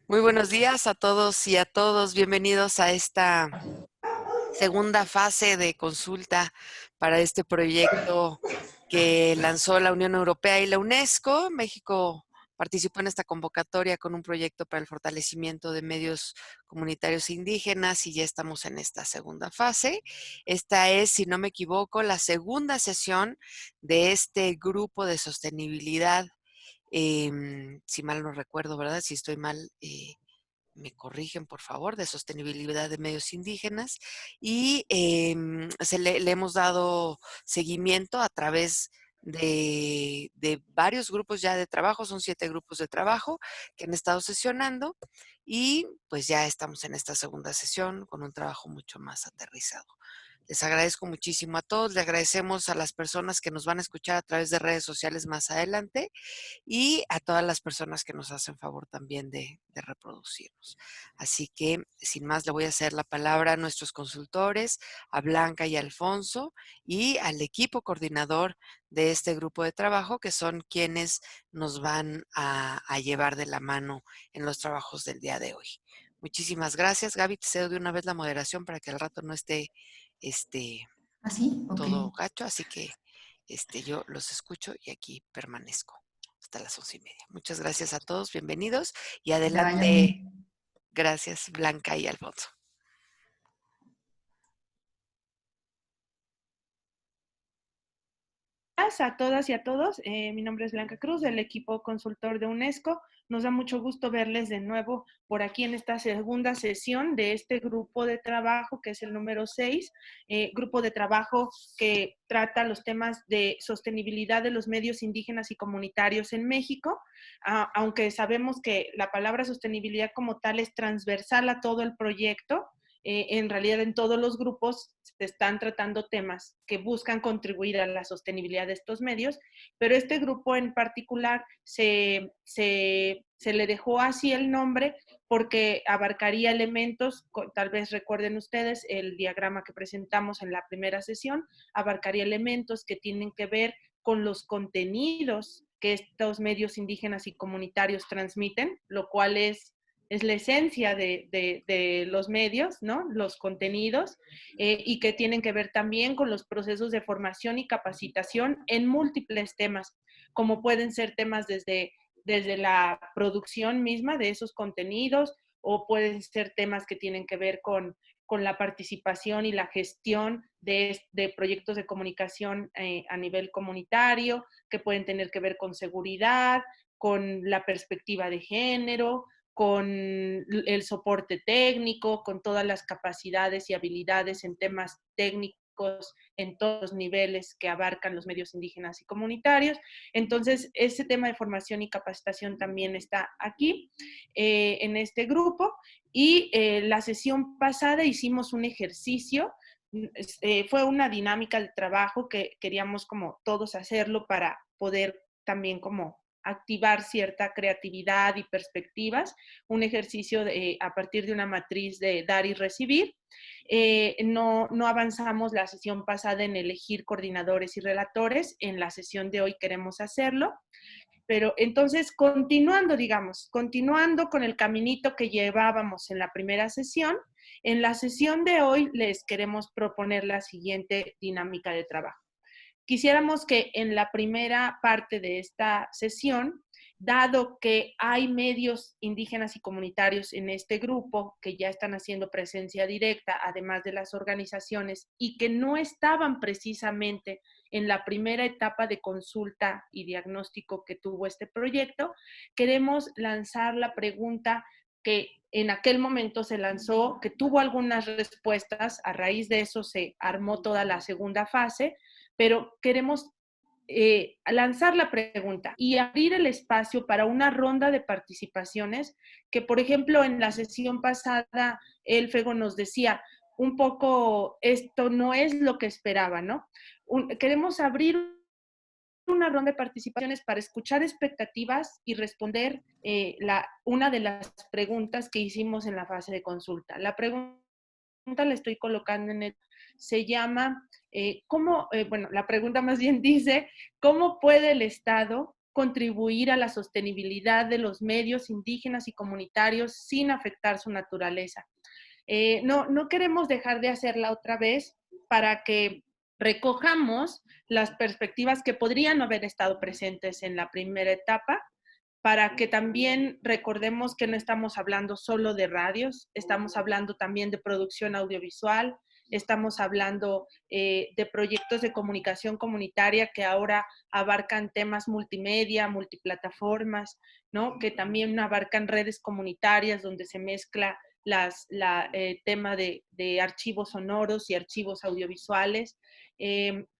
Muy buenos días a todos y a todos. Bienvenidos a esta segunda fase de consulta para este proyecto que lanzó la Unión Europea y la UNESCO. México participó en esta convocatoria con un proyecto para el fortalecimiento de medios comunitarios indígenas y ya estamos en esta segunda fase. Esta es, si no me equivoco, la segunda sesión de este grupo de sostenibilidad. Si mal no recuerdo, ¿verdad? Si estoy mal, me corrigen, por favor, de sostenibilidad de medios indígenas. Y le hemos dado seguimiento a través de varios grupos ya de trabajo, son 7 grupos de trabajo que han estado sesionando y pues ya estamos en esta segunda sesión con un trabajo mucho más aterrizado. Les agradezco muchísimo a todos, le agradecemos a las personas que nos van a escuchar a través de redes sociales más adelante y a todas las personas que nos hacen favor también de reproducirnos. Así que, sin más, le voy a hacer la palabra a nuestros consultores, a Blanca y a Alfonso, y al equipo coordinador de este grupo de trabajo, que son quienes nos van a llevar de la mano en los trabajos del día de hoy. Muchísimas gracias. Gaby, te cedo de una vez la moderación para que al rato no esté este, ¿Así? Ok. todo gacho, así que yo los escucho y aquí permanezco hasta las 11:30. Muchas gracias a todos, bienvenidos y Que te vaya adelante. bien. Gracias, Blanca y Alfonso. A todas y a todos. Mi nombre es Blanca Cruz, del equipo consultor de UNESCO. Nos da mucho gusto verles de nuevo por aquí en esta segunda sesión de este grupo de trabajo, que es el número 6, grupo de trabajo que trata los temas de sostenibilidad de los medios indígenas y comunitarios en México, aunque sabemos que la palabra sostenibilidad como tal es transversal a todo el proyecto. En realidad en todos los grupos se están tratando temas que buscan contribuir a la sostenibilidad de estos medios, pero este grupo en particular se le dejó así el nombre porque abarcaría elementos, tal vez recuerden ustedes el diagrama que presentamos en la primera sesión, abarcaría elementos que tienen que ver con los contenidos que estos medios indígenas y comunitarios transmiten, lo cual es la esencia de los medios, ¿no? Los contenidos, y que tienen que ver también con los procesos de formación y capacitación en múltiples temas, como pueden ser temas desde la producción misma de esos contenidos, o pueden ser temas que tienen que ver con la participación y la gestión de proyectos de comunicación a nivel comunitario, que pueden tener que ver con seguridad, con la perspectiva de género, con el soporte técnico, con todas las capacidades y habilidades en temas técnicos en todos los niveles que abarcan los medios indígenas y comunitarios. Entonces, ese tema de formación y capacitación también está aquí, en este grupo. Y la sesión pasada hicimos un ejercicio, fue una dinámica de trabajo que queríamos como todos hacerlo para poder también como activar cierta creatividad y perspectivas, un ejercicio a partir de una matriz de dar y recibir. No avanzamos la sesión pasada en elegir coordinadores y relatores, en la sesión de hoy queremos hacerlo, pero entonces continuando con el caminito que llevábamos en la primera sesión, en la sesión de hoy les queremos proponer la siguiente dinámica de trabajo. Quisiéramos que en la primera parte de esta sesión, dado que hay medios indígenas y comunitarios en este grupo que ya están haciendo presencia directa, además de las organizaciones, y que no estaban precisamente en la primera etapa de consulta y diagnóstico que tuvo este proyecto, queremos lanzar la pregunta que en aquel momento se lanzó, que tuvo algunas respuestas, a raíz de eso se armó toda la segunda fase, pero queremos lanzar la pregunta y abrir el espacio para una ronda de participaciones que, por ejemplo, en la sesión pasada, el Fego nos decía un poco, esto no es lo que esperaba, ¿no? Queremos abrir una ronda de participaciones para escuchar expectativas y responder una de las preguntas que hicimos en la fase de consulta. La pregunta la estoy colocando en el, se llama, bueno, la pregunta más bien dice, ¿cómo puede el Estado contribuir a la sostenibilidad de los medios indígenas y comunitarios sin afectar su naturaleza. No queremos dejar de hacerla otra vez para que recojamos las perspectivas que podrían no haber estado presentes en la primera etapa, para que también recordemos que no estamos hablando solo de radios, estamos hablando también de producción audiovisual, estamos hablando de proyectos de comunicación comunitaria que ahora abarcan temas multimedia, multiplataformas, ¿no? Que también abarcan redes comunitarias donde se mezcla tema de archivos sonoros y archivos audiovisuales,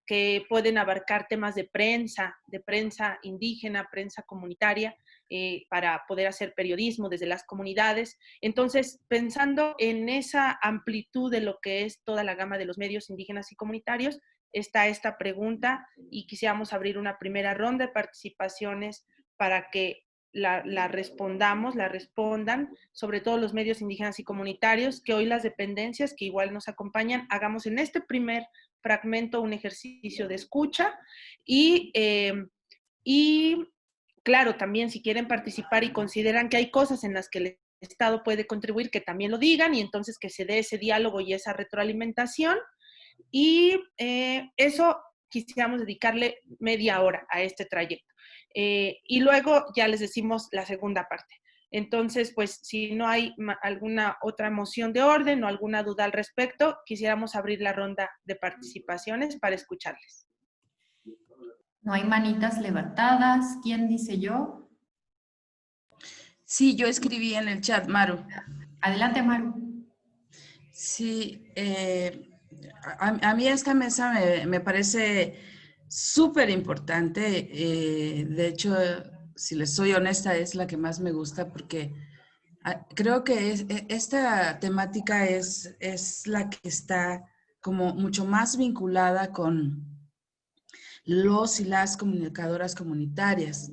que pueden abarcar temas de prensa indígena, prensa comunitaria, para poder hacer periodismo desde las comunidades. Entonces, pensando en esa amplitud de lo que es toda la gama de los medios indígenas y comunitarios, está esta pregunta y quisiéramos abrir una primera ronda de participaciones para que la respondan, sobre todo los medios indígenas y comunitarios, que hoy las dependencias que igual nos acompañan, hagamos en este primer fragmento un ejercicio de escucha y claro, también si quieren participar y consideran que hay cosas en las que el Estado puede contribuir, que también lo digan y entonces que se dé ese diálogo y esa retroalimentación. Y eso quisiéramos dedicarle media hora a este trayecto. Y luego ya les decimos la segunda parte. Entonces, pues si no hay alguna otra moción de orden o alguna duda al respecto, quisiéramos abrir la ronda de participaciones para escucharles. No hay manitas levantadas. ¿Quién dice yo? Sí, yo escribí en el chat, Maru. Adelante, Maru. Sí, a mí esta mesa me parece súper importante. De hecho, si les soy honesta, es la que más me gusta porque creo que esta temática es la que está como mucho más vinculada con los y las comunicadoras comunitarias.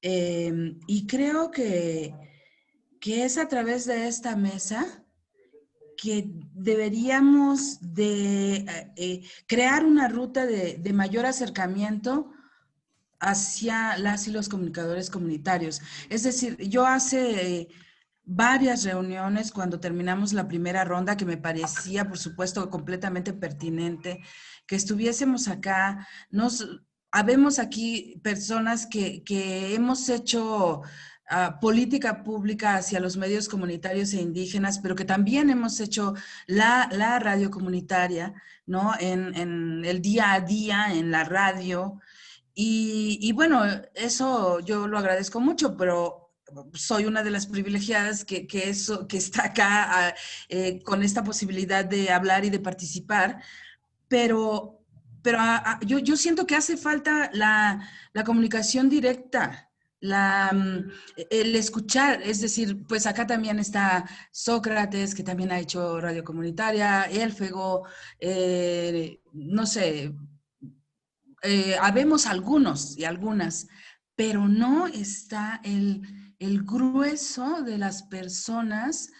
Y creo que es a través de esta mesa que deberíamos de crear una ruta de mayor acercamiento hacia las y los comunicadores comunitarios. Es decir, yo hace varias reuniones cuando terminamos la primera ronda que me parecía, por supuesto, completamente pertinente que estuviésemos acá. Habemos aquí personas que hemos hecho política pública hacia los medios comunitarios e indígenas, pero que también hemos hecho la radio comunitaria, ¿no? En el día a día, en la radio. Y bueno, eso yo lo agradezco mucho, pero soy una de las privilegiadas que está acá con esta posibilidad de hablar y de participar, pero yo siento que hace falta la comunicación directa, el escuchar, es decir, pues acá también está Sócrates, que también ha hecho radio comunitaria, Élfego, no sé, habemos algunos y algunas, pero no está el grueso de las personas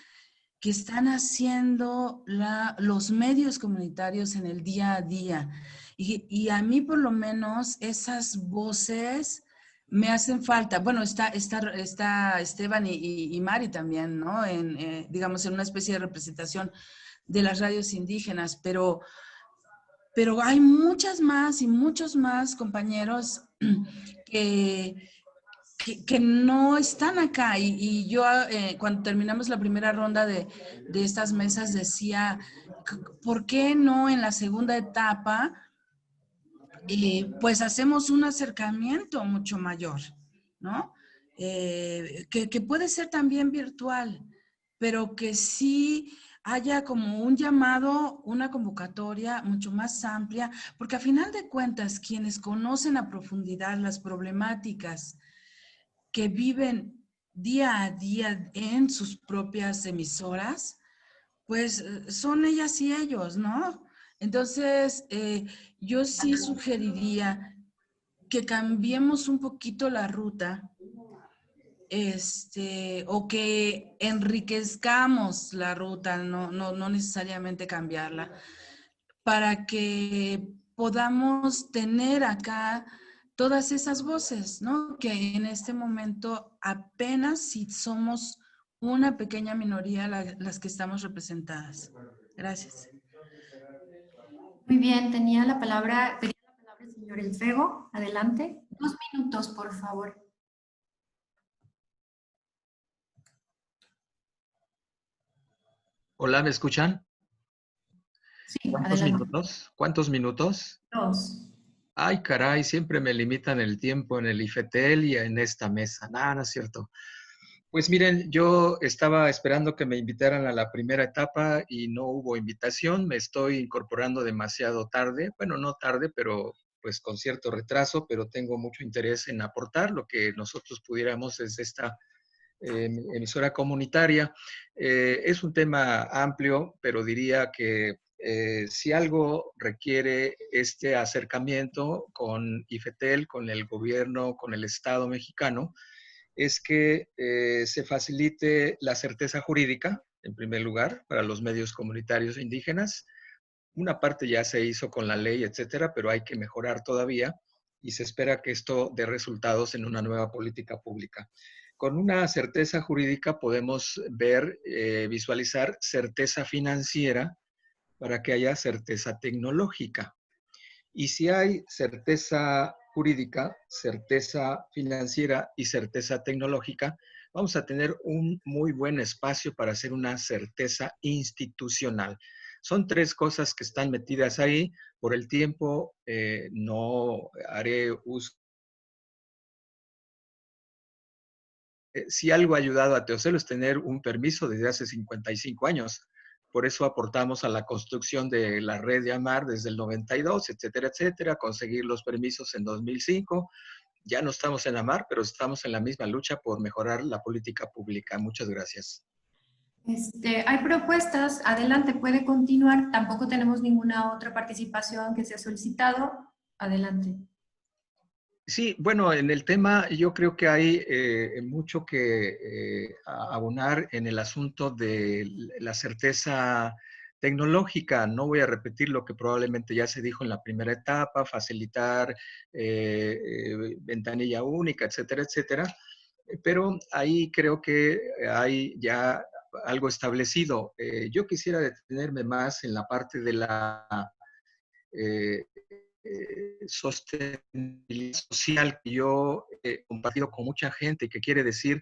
que están haciendo los medios comunitarios en el día a día. Y a mí por lo menos esas voces me hacen falta. Bueno, está Esteban y Mari también, ¿no? Digamos, en una especie de representación de las radios indígenas, pero hay muchas más y muchos más compañeros que no están acá. Y yo cuando terminamos la primera ronda de estas mesas decía, ¿por qué no en la segunda etapa pues hacemos un acercamiento mucho mayor, ¿no? Que puede ser también virtual, pero que sí haya como un llamado, una convocatoria mucho más amplia, porque a final de cuentas, quienes conocen a profundidad las problemáticas que viven día a día en sus propias emisoras, pues son ellas y ellos, ¿no? Entonces, yo sí sugeriría que cambiemos un poquito la ruta, o que enriquezcamos la ruta, no necesariamente cambiarla, para que podamos tener acá todas esas voces, ¿no? Que en este momento apenas si somos una pequeña minoría las que estamos representadas. Gracias. Muy bien, pedía la palabra el señor Elfego. Adelante. 2 minutos, por favor. Hola, ¿me escuchan? Sí, ¿Cuántos adelante. minutos? ¿Cuántos minutos? 2. Ay, caray, siempre me limitan el tiempo en el IFETEL y en esta mesa. Nada, no es cierto. Pues miren, yo estaba esperando que me invitaran a la primera etapa y no hubo invitación. Me estoy incorporando demasiado tarde. Bueno, no tarde, pero pues con cierto retraso, pero tengo mucho interés en aportar lo que nosotros pudiéramos desde esta emisora comunitaria. Es un tema amplio, pero diría que si algo requiere este acercamiento con IFETEL, con el gobierno, con el Estado mexicano, es que se facilite la certeza jurídica, en primer lugar, para los medios comunitarios e indígenas. Una parte ya se hizo con la ley, etcétera, pero hay que mejorar todavía y se espera que esto dé resultados en una nueva política pública. Con una certeza jurídica podemos ver, visualizar certeza financiera para que haya certeza tecnológica. Y si hay certeza jurídica, certeza financiera y certeza tecnológica, vamos a tener un muy buen espacio para hacer una certeza institucional. Son tres cosas que están metidas ahí. Por el tiempo, no haré uso. Si algo ha ayudado a Teocelo es tener un permiso desde hace 55 años. Por eso aportamos a la construcción de la red de AMAR desde el 92, etcétera, etcétera, conseguir los permisos en 2005. Ya no estamos en AMAR, pero estamos en la misma lucha por mejorar la política pública. Muchas gracias. Hay propuestas. Adelante, puede continuar. Tampoco tenemos ninguna otra participación que se ha solicitado. Adelante. Sí, bueno, en el tema yo creo que hay mucho que abonar en el asunto de la certeza tecnológica. No voy a repetir lo que probablemente ya se dijo en la primera etapa, facilitar ventanilla única, etcétera, etcétera. Pero ahí creo que hay ya algo establecido. Yo quisiera detenerme más en la parte de la eh, sostenibilidad social que yo he compartido con mucha gente, que quiere decir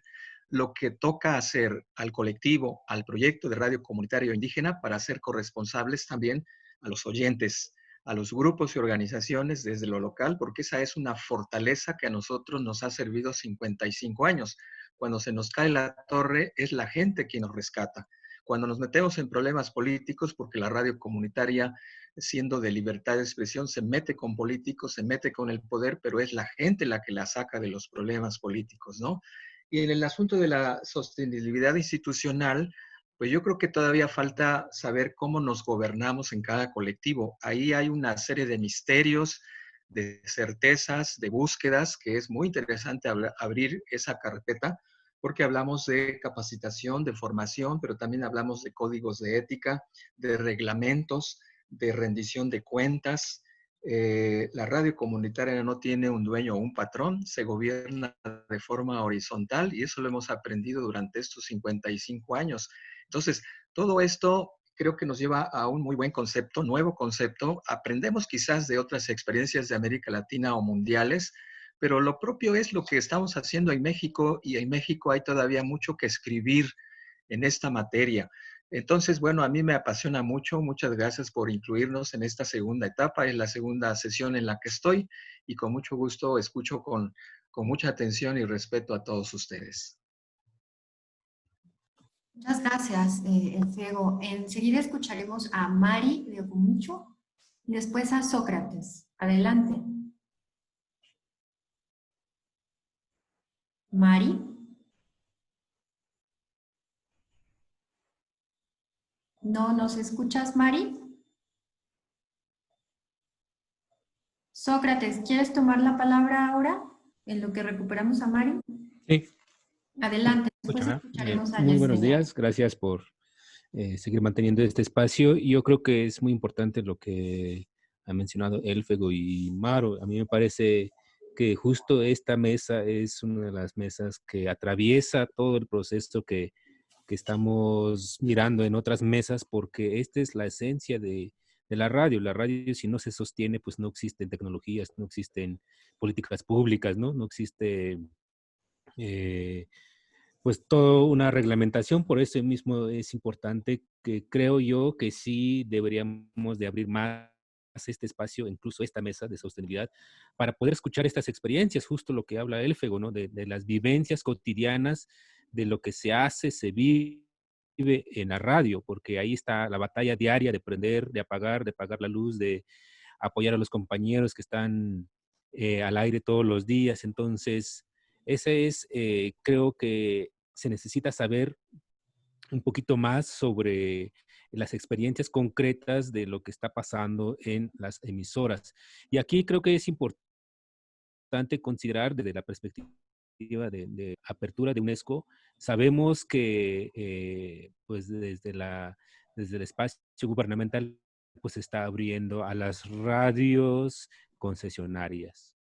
lo que toca hacer al colectivo, al proyecto de radio comunitario indígena para ser corresponsables también a los oyentes, a los grupos y organizaciones desde lo local, porque esa es una fortaleza que a nosotros nos ha servido 55 años. Cuando se nos cae la torre, es la gente quien nos rescata. Cuando nos metemos en problemas políticos, porque la radio comunitaria, siendo de libertad de expresión, se mete con políticos, se mete con el poder, pero es la gente la que la saca de los problemas políticos, ¿no? Y en el asunto de la sostenibilidad institucional, pues yo creo que todavía falta saber cómo nos gobernamos en cada colectivo. Ahí hay una serie de misterios, de certezas, de búsquedas, que es muy interesante abrir esa carpeta, porque hablamos de capacitación, de formación, pero también hablamos de códigos de ética, de reglamentos, de rendición de cuentas. La radio comunitaria no tiene un dueño o un patrón, se gobierna de forma horizontal y eso lo hemos aprendido durante estos 55 años. Entonces, todo esto creo que nos lleva a un muy buen concepto, nuevo concepto. Aprendemos quizás de otras experiencias de América Latina o mundiales, pero lo propio es lo que estamos haciendo en México y en México hay todavía mucho que escribir en esta materia. Entonces, bueno, a mí me apasiona mucho. Muchas gracias por incluirnos en esta segunda etapa. Es la segunda sesión en la que estoy y con mucho gusto escucho con mucha atención y respeto a todos ustedes. Muchas gracias, Elfego. Enseguida escucharemos a Mari de Ocomucho y después a Sócrates. Adelante. Mari. ¿No nos escuchas, Mari? Sócrates, ¿quieres tomar la palabra ahora en lo que recuperamos a Mari? Sí. Adelante, después Escúchame. escucharemos a Muy buenos Yesenia. días, gracias por seguir manteniendo este espacio. Y yo creo que es muy importante lo que ha mencionado Elfego y Maro. A mí me parece que justo esta mesa es una de las mesas que atraviesa todo el proceso que estamos mirando en otras mesas, porque esta es la esencia de la radio. La radio, si no se sostiene, pues no existen tecnologías, no existen políticas públicas, ¿no? No existe, pues, toda una reglamentación. Por eso mismo es importante que creo yo que sí deberíamos de abrir más este espacio, incluso esta mesa de sostenibilidad, para poder escuchar estas experiencias, justo lo que habla Elfego, ¿no? De las vivencias cotidianas, de lo que se hace, se vive en la radio, porque ahí está la batalla diaria de prender, de apagar la luz, de apoyar a los compañeros que están al aire todos los días. Entonces, ese es, creo que se necesita saber un poquito más sobre las experiencias concretas de lo que está pasando en las emisoras. Y aquí creo que es importante considerar desde la perspectiva de apertura de UNESCO. Sabemos que pues desde el espacio gubernamental pues se está abriendo a las radios concesionarias.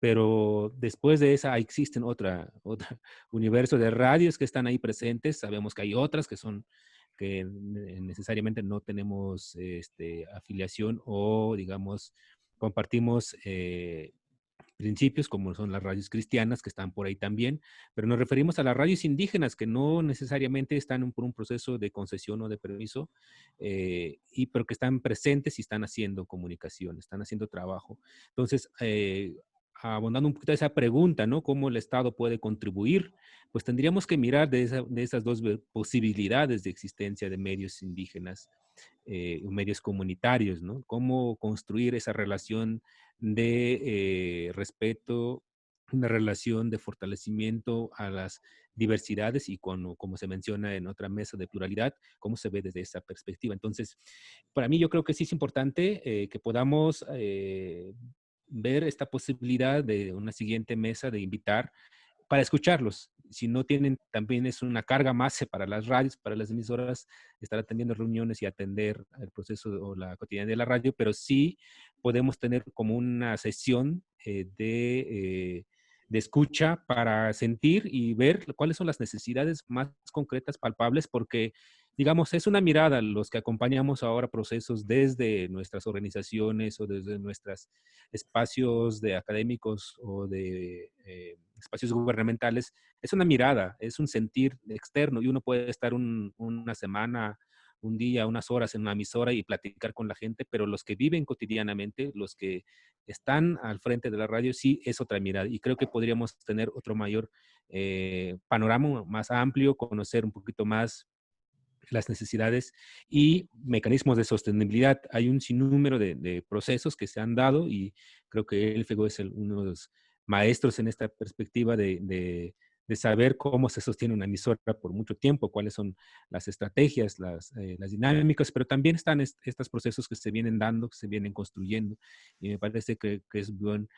Pero después de esa existen otro universo de radios que están ahí presentes. Sabemos que hay otras que necesariamente no tenemos afiliación o, digamos, compartimos principios, como son las radios cristianas, que están por ahí también, pero nos referimos a las radios indígenas, que no necesariamente están por un proceso de concesión o de permiso, pero que están presentes y están haciendo comunicación, están haciendo trabajo. Entonces, abondando un poquito a esa pregunta, ¿no? ¿Cómo el Estado puede contribuir? Pues tendríamos que mirar de esas dos posibilidades de existencia de medios indígenas, medios comunitarios, ¿no? Cómo construir esa relación de respeto, una relación de fortalecimiento a las diversidades y como se menciona en otra mesa de pluralidad, cómo se ve desde esa perspectiva. Entonces, para mí yo creo que sí es importante que podamos ver esta posibilidad de una siguiente mesa de invitar para escucharlos. Si no tienen, también es una carga más para las radios, para las emisoras, estar atendiendo reuniones y atender el proceso o la cotidianidad de la radio, pero sí podemos tener como una sesión de escucha para sentir y ver cuáles son las necesidades más concretas, palpables, porque, digamos, es una mirada los que acompañamos ahora procesos desde nuestras organizaciones o desde nuestros espacios de académicos o de espacios gubernamentales. Es una mirada, es un sentir externo y uno puede estar una semana, un día, unas horas en una emisora y platicar con la gente, pero los que viven cotidianamente, los que están al frente de la radio, sí es otra mirada. Y creo que podríamos tener otro mayor panorama más amplio, conocer un poquito más las necesidades y mecanismos de sostenibilidad. Hay un sinnúmero de procesos que se han dado y creo que Elfego es uno de los maestros en esta perspectiva de saber cómo se sostiene una emisora por mucho tiempo, cuáles son las estrategias, las dinámicas, pero también están estos procesos que se vienen dando, que se vienen construyendo, y me parece que es buen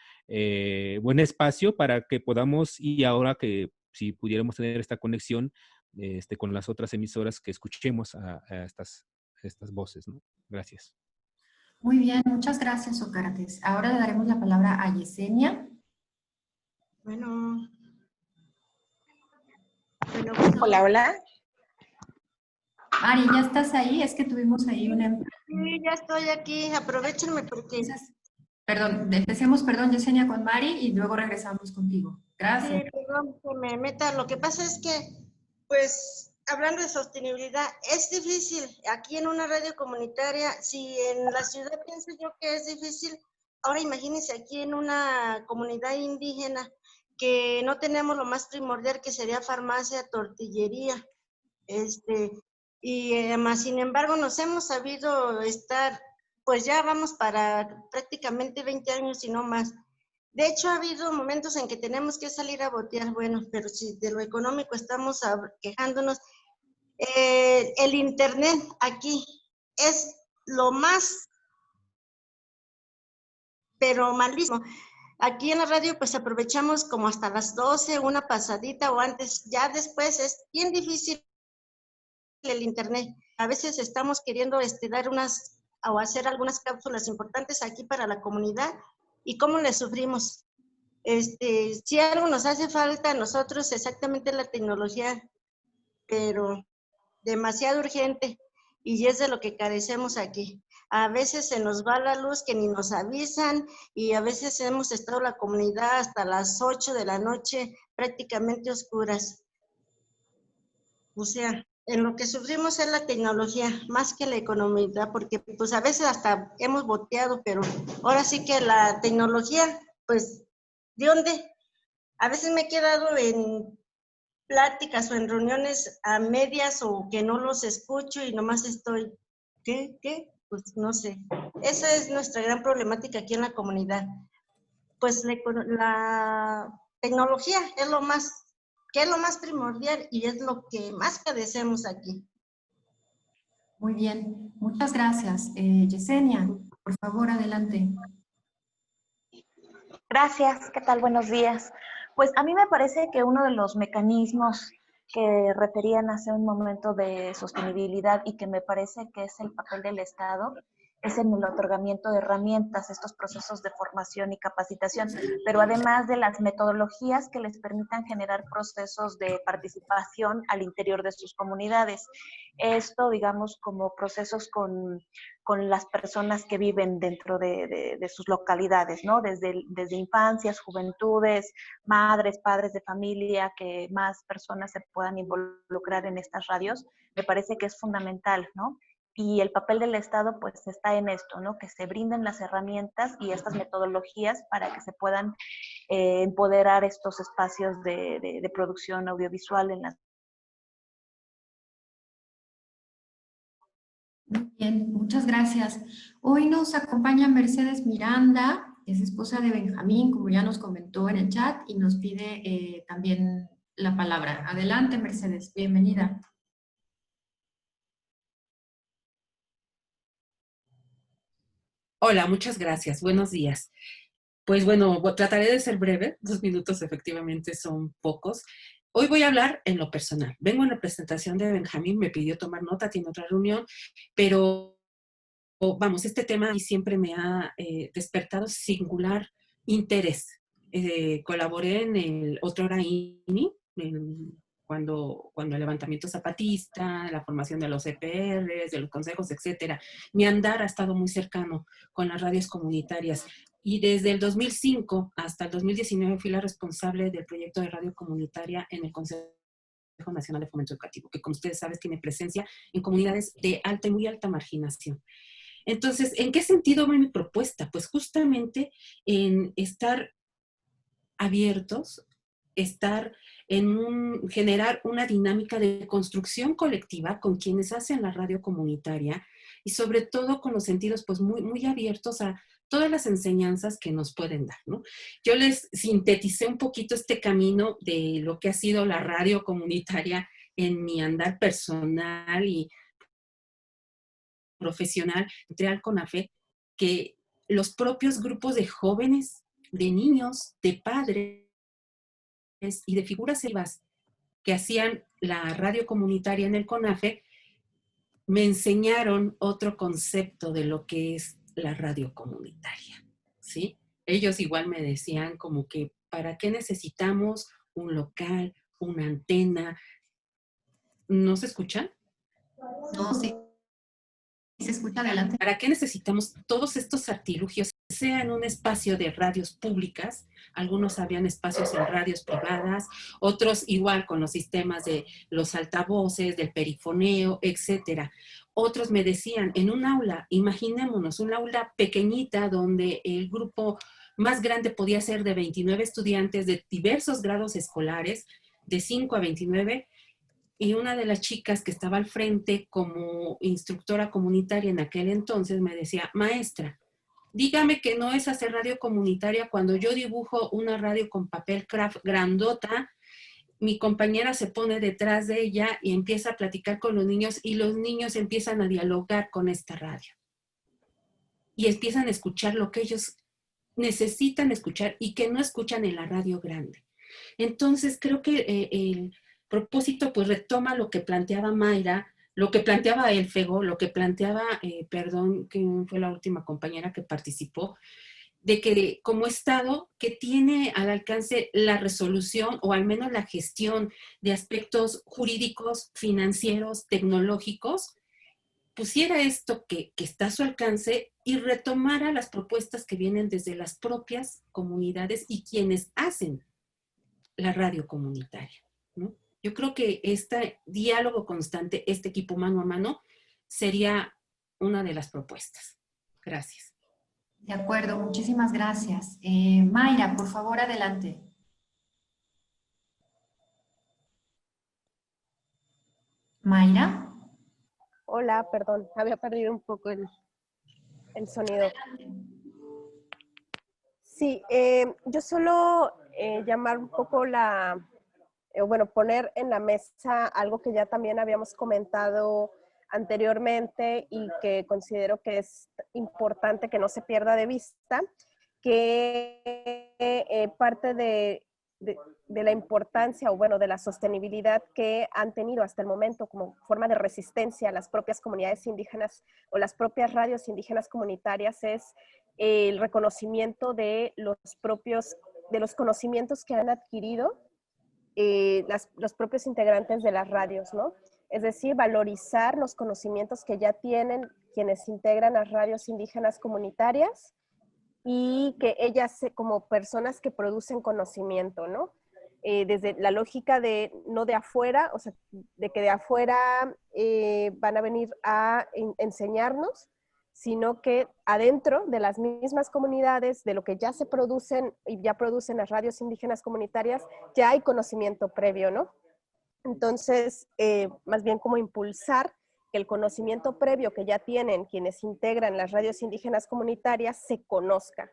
espacio para que podamos, y ahora que si pudiéramos tener esta conexión con las otras emisoras, que escuchemos a estas voces, ¿no? Gracias. Muy bien, muchas gracias, Sócrates. Ahora le daremos la palabra a Yesenia. Bueno, hola, hola. Mari, ¿ya estás ahí? Es que tuvimos ahí una... Sí, ya estoy aquí, aprovechenme porque... Perdón, empecemos, Yesenia, con Mari y luego regresamos contigo. Gracias. Sí, perdón que me meta. Lo que pasa es que, pues, hablando de sostenibilidad, es difícil. Aquí en una radio comunitaria, si en la ciudad pienso yo que es difícil, ahora imagínense aquí en una comunidad indígena que no tenemos lo más primordial que sería farmacia, tortillería. Y además, sin embargo, nos hemos sabido estar, pues ya vamos para prácticamente 20 años y no más. De hecho, ha habido momentos en que tenemos que salir a botear, bueno, pero si de lo económico estamos quejándonos, el internet aquí es lo más, pero malísimo. Aquí en la radio pues aprovechamos como hasta las 12, una pasadita o antes, ya después es bien difícil el internet. A veces estamos queriendo dar o hacer algunas cápsulas importantes aquí para la comunidad y cómo le sufrimos. Si algo nos hace falta a nosotros, exactamente la tecnología, pero demasiado urgente, y es de lo que carecemos aquí. A veces se nos va la luz que ni nos avisan, y a veces hemos estado la comunidad hasta las 8 de la noche prácticamente oscuras. O sea, en lo que sufrimos es la tecnología, más que la economía, porque pues a veces hasta hemos boteado, pero ahora sí que la tecnología, pues, ¿de dónde? A veces me he quedado en pláticas o en reuniones a medias o que no los escucho y nomás estoy, ¿qué? Pues no sé. Esa es nuestra gran problemática aquí en la comunidad. Pues la tecnología es lo más primordial y es lo que más padecemos aquí. Muy bien, muchas gracias. Yesenia, por favor, adelante. Gracias, ¿qué tal? Buenos días. Pues a mí me parece que uno de los mecanismos que referían hace un momento de sostenibilidad y que me parece que es el papel del Estado es en el otorgamiento de herramientas, estos procesos de formación y capacitación, pero además de las metodologías que les permitan generar procesos de participación al interior de sus comunidades. Esto, digamos, como procesos con las personas que viven dentro de sus localidades, ¿no? Desde infancias, juventudes, madres, padres de familia, que más personas se puedan involucrar en estas radios, me parece que es fundamental, ¿no? Y el papel del Estado pues está en esto, ¿no? Que se brinden las herramientas y estas metodologías para que se puedan empoderar estos espacios de producción audiovisual en las. Muy bien, muchas gracias. Hoy nos acompaña Mercedes Miranda, es esposa de Benjamín, como ya nos comentó en el chat, y nos pide también la palabra. Adelante, Mercedes, bienvenida. Hola, muchas gracias. Buenos días. Pues bueno, trataré de ser breve. 2 minutos efectivamente son pocos. Hoy voy a hablar en lo personal. Vengo en representación de Benjamín, me pidió tomar nota, tiene otra reunión, pero vamos, este tema siempre me ha despertado singular interés. Colaboré en el otrora INI, cuando el levantamiento zapatista, la formación de los EPRs, de los consejos, etcétera. Mi andar ha estado muy cercano con las radios comunitarias. Y desde el 2005 hasta el 2019 fui la responsable del proyecto de radio comunitaria en el Consejo Nacional de Fomento Educativo, que como ustedes saben tiene presencia en comunidades de alta y muy alta marginación. Entonces, ¿en qué sentido va mi propuesta? Pues justamente en estar abiertos, generar una dinámica de construcción colectiva con quienes hacen la radio comunitaria y sobre todo con los sentidos pues muy, muy abiertos a todas las enseñanzas que nos pueden dar, ¿no? Yo les sinteticé un poquito este camino de lo que ha sido la radio comunitaria en mi andar personal y profesional. Entré al CONAFE, que los propios grupos de jóvenes, de niños, de padres y de figuras vivas que hacían la radio comunitaria en el CONAFE, me enseñaron otro concepto de lo que es la radio comunitaria, ¿sí? Ellos igual me decían como que, ¿para qué necesitamos un local, una antena? ¿No se escuchan? No, sí. Se escucha, adelante. ¿Para qué necesitamos todos estos artilugios? Sea en un espacio de radios públicas, algunos habían espacios en radios privadas, otros igual con los sistemas de los altavoces, del perifoneo, etcétera. Otros me decían, en un aula, imaginémonos, un aula pequeñita donde el grupo más grande podía ser de 29 estudiantes de diversos grados escolares, de 5 a 29, y una de las chicas que estaba al frente como instructora comunitaria en aquel entonces me decía, maestra, dígame que no es hacer radio comunitaria cuando yo dibujo una radio con papel craft grandota, mi compañera se pone detrás de ella y empieza a platicar con los niños y los niños empiezan a dialogar con esta radio. Y empiezan a escuchar lo que ellos necesitan escuchar y que no escuchan en la radio grande. Entonces creo que el propósito pues retoma lo que planteaba Mayra, lo que planteaba Elfego, lo que planteaba, perdón, que fue la última compañera que participó, de que como Estado que tiene al alcance la resolución o al menos la gestión de aspectos jurídicos, financieros, tecnológicos, pusiera esto que está a su alcance y retomara las propuestas que vienen desde las propias comunidades y quienes hacen la radio comunitaria, ¿no? Yo creo que este diálogo constante, este equipo mano a mano, sería una de las propuestas. Gracias. De acuerdo, muchísimas gracias. Mayra, por favor, adelante. Mayra. Hola, perdón, había perdido un poco el sonido. Sí, yo solo llamar un poco poner en la mesa algo que ya también habíamos comentado anteriormente y que considero que es importante que no se pierda de vista, que parte de la importancia de la sostenibilidad que han tenido hasta el momento como forma de resistencia a las propias comunidades indígenas o las propias radios indígenas comunitarias es el reconocimiento de los conocimientos que han adquirido los propios integrantes de las radios, ¿no? Es decir, valorizar los conocimientos que ya tienen quienes integran las radios indígenas comunitarias y que ellas como personas que producen conocimiento, ¿no? Desde la lógica de no de afuera, o sea, de que de afuera van a venir a enseñarnos, sino que adentro de las mismas comunidades, de lo que ya se producen y ya producen las radios indígenas comunitarias, ya hay conocimiento previo, ¿no? Entonces, más bien como impulsar que el conocimiento previo que ya tienen quienes integran las radios indígenas comunitarias se conozca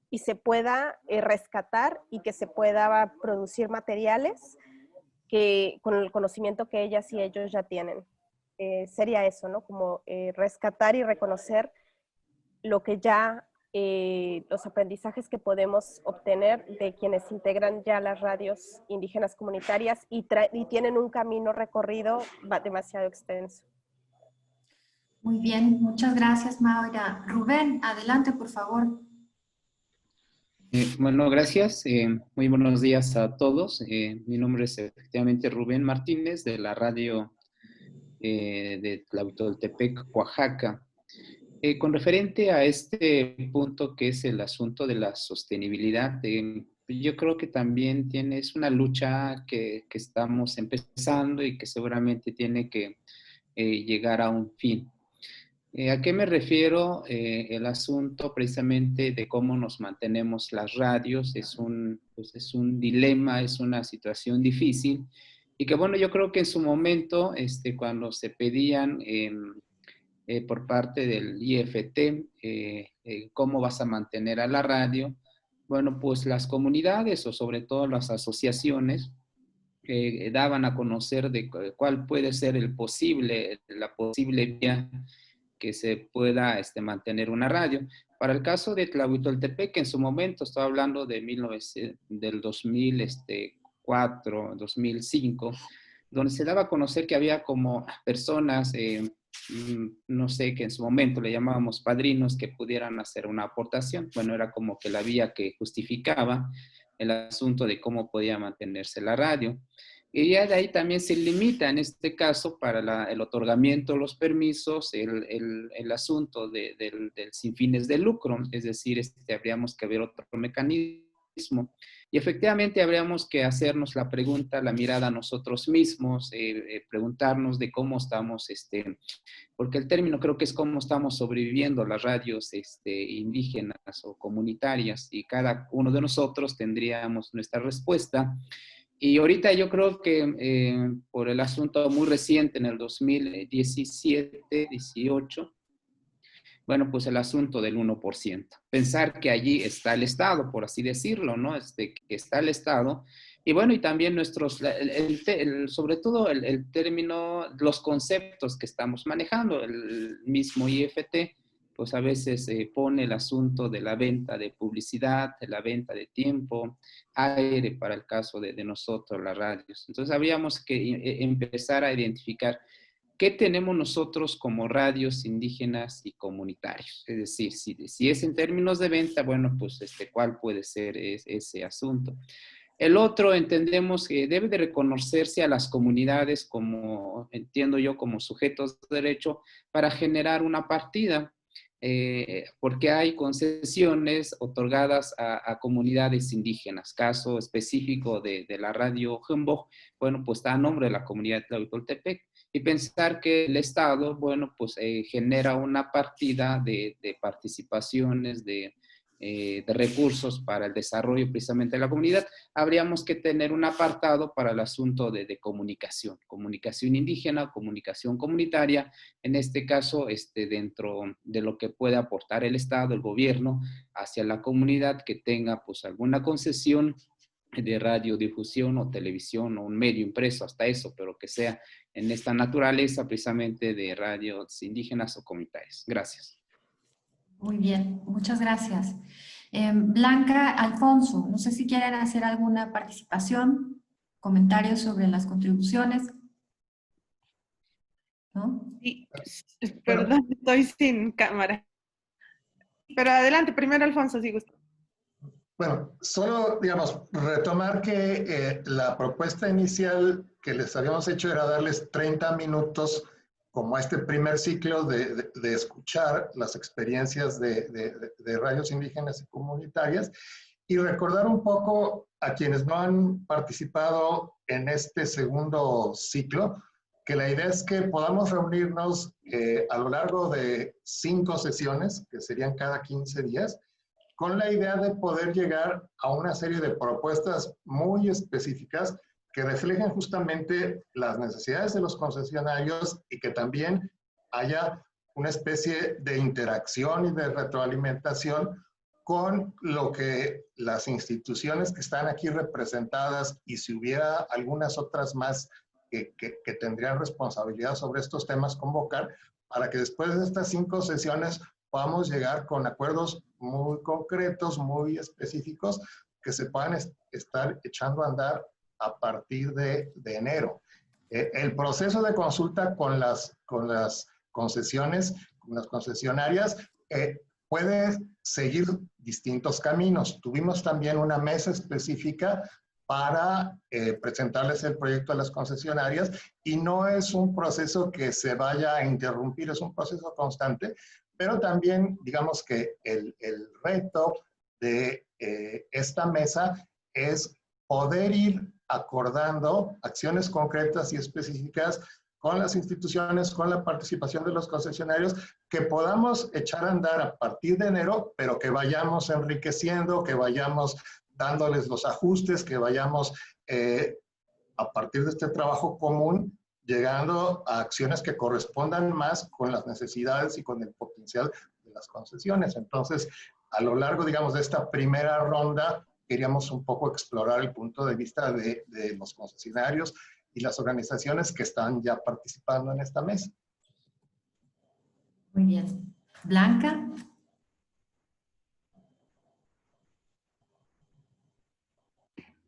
y se pueda rescatar y que se pueda producir materiales con el conocimiento que ellas y ellos ya tienen. Sería eso, ¿no? Como rescatar y reconocer lo que ya, los aprendizajes que podemos obtener de quienes integran ya las radios indígenas comunitarias y tienen un camino recorrido demasiado extenso. Muy bien, muchas gracias, Mayra. Rubén, adelante, por favor. Bueno, gracias. Muy buenos días a todos. Mi nombre es efectivamente Rubén Martínez, de la radio de Tlahuitoltepec, Oaxaca. Con referente a este punto que es el asunto de la sostenibilidad, yo creo que también es una lucha que estamos empezando y que seguramente tiene que llegar a un fin. ¿A qué me refiero? El asunto precisamente de cómo nos mantenemos las radios es un dilema, es una situación difícil y que bueno, yo creo que en su momento, cuando se pedían por parte del IFT, cómo vas a mantener a la radio, bueno, pues las comunidades o sobre todo las asociaciones daban a conocer de cuál puede ser la posible vía que se pueda mantener una radio. Para el caso de Tlahuitoltepec, en su momento, estaba hablando de del 2004, 2005, donde se daba a conocer que había como personas, no sé, que en su momento le llamábamos padrinos, que pudieran hacer una aportación. Bueno, era como que la vía que justificaba el asunto de cómo podía mantenerse la radio. Y ya de ahí también se limita, en este caso, para el otorgamiento de los permisos, el asunto del sin fines de lucro, es decir, habríamos que ver otro mecanismo. Y efectivamente habríamos que hacernos la pregunta, la mirada a nosotros mismos, preguntarnos de cómo estamos, porque el término creo que es cómo estamos sobreviviendo las radios indígenas o comunitarias, y cada uno de nosotros tendríamos nuestra respuesta. Y ahorita yo creo que por el asunto muy reciente en el 2017-18, bueno, pues el asunto del 1%. Pensar que allí está el Estado, por así decirlo, ¿no? Que está el Estado. Y bueno, y también sobre todo el término, los conceptos que estamos manejando, el mismo IFT, pues a veces pone el asunto de la venta de publicidad, de la venta de tiempo, aire para el caso de nosotros, las radios. Entonces habríamos que empezar a identificar ¿qué tenemos nosotros como radios indígenas y comunitarios? Es decir, si es en términos de venta, bueno, pues ¿cuál puede ser ese asunto? El otro, entendemos que debe de reconocerse a las comunidades como, entiendo yo, como sujetos de derecho para generar una partida, porque hay concesiones otorgadas a comunidades indígenas. Caso específico de la radio Humboldt, bueno, pues está a nombre de la comunidad de Tlahuitoltepec. Y pensar que el Estado, bueno, pues genera una partida de participaciones, de recursos para el desarrollo precisamente de la comunidad, habríamos que tener un apartado para el asunto de comunicación, comunicación indígena, comunicación comunitaria, en este caso dentro de lo que puede aportar el Estado, el gobierno, hacia la comunidad que tenga pues alguna concesión de radiodifusión o televisión o un medio impreso, hasta eso, pero que sea en esta naturaleza precisamente de radios indígenas o comunitarias. Gracias. Muy bien, muchas gracias. Blanca, Alfonso, no sé si quieren hacer alguna participación, comentarios sobre las contribuciones. ¿No? Sí, perdón, estoy sin cámara. Pero adelante, primero Alfonso, si gusta. Bueno, solo, digamos, retomar que la propuesta inicial que les habíamos hecho era darles 30 minutos como este primer ciclo de escuchar las experiencias de radios indígenas y comunitarias y recordar un poco a quienes no han participado en este segundo ciclo, que la idea es que podamos reunirnos a lo largo de 5 sesiones, que serían cada 15 días, con la idea de poder llegar a una serie de propuestas muy específicas que reflejen justamente las necesidades de los concesionarios y que también haya una especie de interacción y de retroalimentación con lo que las instituciones que están aquí representadas, y si hubiera algunas otras más que tendrían responsabilidad sobre estos temas, convocar, para que después de estas 5 sesiones podamos llegar con acuerdos muy concretos, muy específicos, que se puedan estar echando a andar a partir de enero. El proceso de consulta con las concesiones, con las concesionarias, puede seguir distintos caminos. Tuvimos también una mesa específica para presentarles el proyecto a las concesionarias, y no es un proceso que se vaya a interrumpir, es un proceso constante, pero también digamos que el reto de esta mesa es poder ir acordando acciones concretas y específicas con las instituciones, con la participación de los concesionarios, que podamos echar a andar a partir de enero, pero que vayamos enriqueciendo, que vayamos dándoles los ajustes, que vayamos a partir de este trabajo común, llegando a acciones que correspondan más con las necesidades y con el potencial de las concesiones. Entonces, a lo largo, digamos, de esta primera ronda, queríamos un poco explorar el punto de vista de los concesionarios y las organizaciones que están ya participando en esta mesa. Muy bien. Blanca.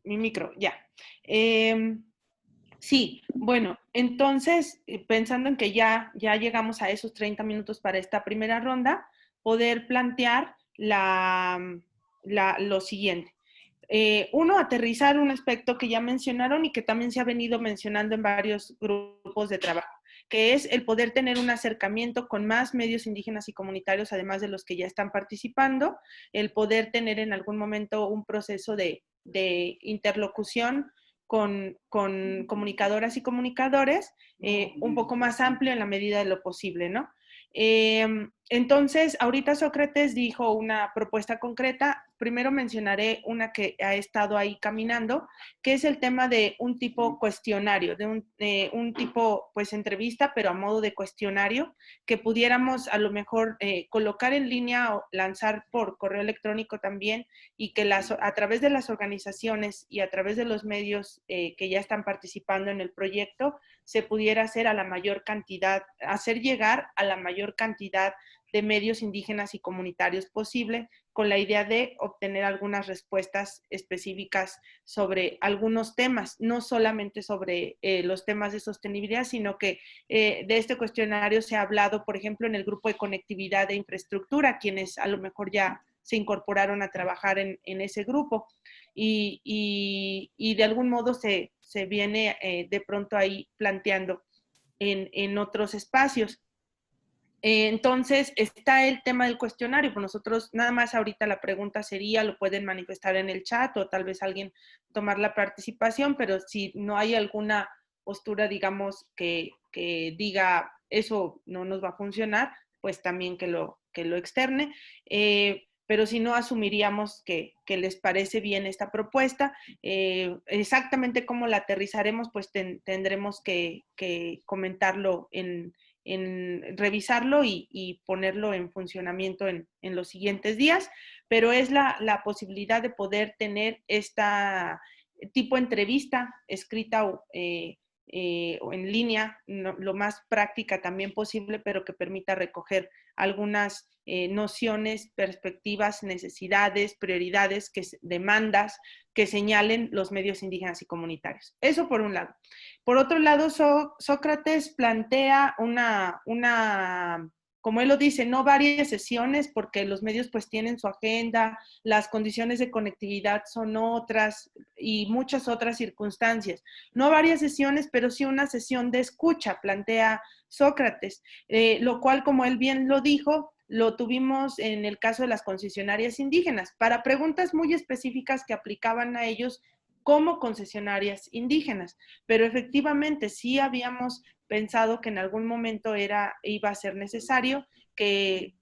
Mi micro, ya. Sí, bueno, entonces, pensando en que ya llegamos a esos 30 minutos para esta primera ronda, poder plantear lo siguiente. Uno, aterrizar un aspecto que ya mencionaron y que también se ha venido mencionando en varios grupos de trabajo, que es el poder tener un acercamiento con más medios indígenas y comunitarios, además de los que ya están participando, el poder tener en algún momento un proceso de interlocución con comunicadoras y comunicadores un poco más amplio en la medida de lo posible, ¿no? Entonces, ahorita Sócrates dijo una propuesta concreta. Primero mencionaré una que ha estado ahí caminando, que es el tema de un tipo cuestionario, de un tipo, pues, entrevista, pero a modo de cuestionario, que pudiéramos a lo mejor colocar en línea o lanzar por correo electrónico también, y que a través de las organizaciones y a través de los medios que ya están participando en el proyecto, se pudiera hacer a la mayor cantidad, hacer llegar a la mayor cantidad de medios indígenas y comunitarios posible, con la idea de obtener algunas respuestas específicas sobre algunos temas, no solamente sobre los temas de sostenibilidad, sino que de este cuestionario se ha hablado, por ejemplo, en el grupo de conectividad de infraestructura, quienes a lo mejor ya se incorporaron a trabajar en ese grupo, y de algún modo se viene de pronto ahí planteando en otros espacios. Entonces, está el tema del cuestionario. Pues nosotros, nada más ahorita la pregunta sería, lo pueden manifestar en el chat o tal vez alguien tomar la participación, pero si no hay alguna postura, digamos, que diga eso no nos va a funcionar, pues también que lo externe. Pero si no, asumiríamos que les parece bien esta propuesta. Exactamente cómo la aterrizaremos, pues tendremos que comentarlo en revisarlo y ponerlo en funcionamiento en los siguientes días, pero es la posibilidad de poder tener esta tipo de entrevista escrita o en línea, lo más práctica también posible, pero que permita recoger algunas nociones, perspectivas, necesidades, prioridades, demandas que señalen los medios indígenas y comunitarios. Eso por un lado. Por otro lado, Sócrates plantea como él lo dice, no varias sesiones, porque los medios pues tienen su agenda, las condiciones de conectividad son otras y muchas otras circunstancias. No varias sesiones, pero sí una sesión de escucha, plantea Sócrates, lo cual, como él bien lo dijo, lo tuvimos en el caso de las concesionarias indígenas, para preguntas muy específicas que aplicaban a ellos como concesionarias indígenas, pero efectivamente sí habíamos pensado que en algún momento iba a ser necesario que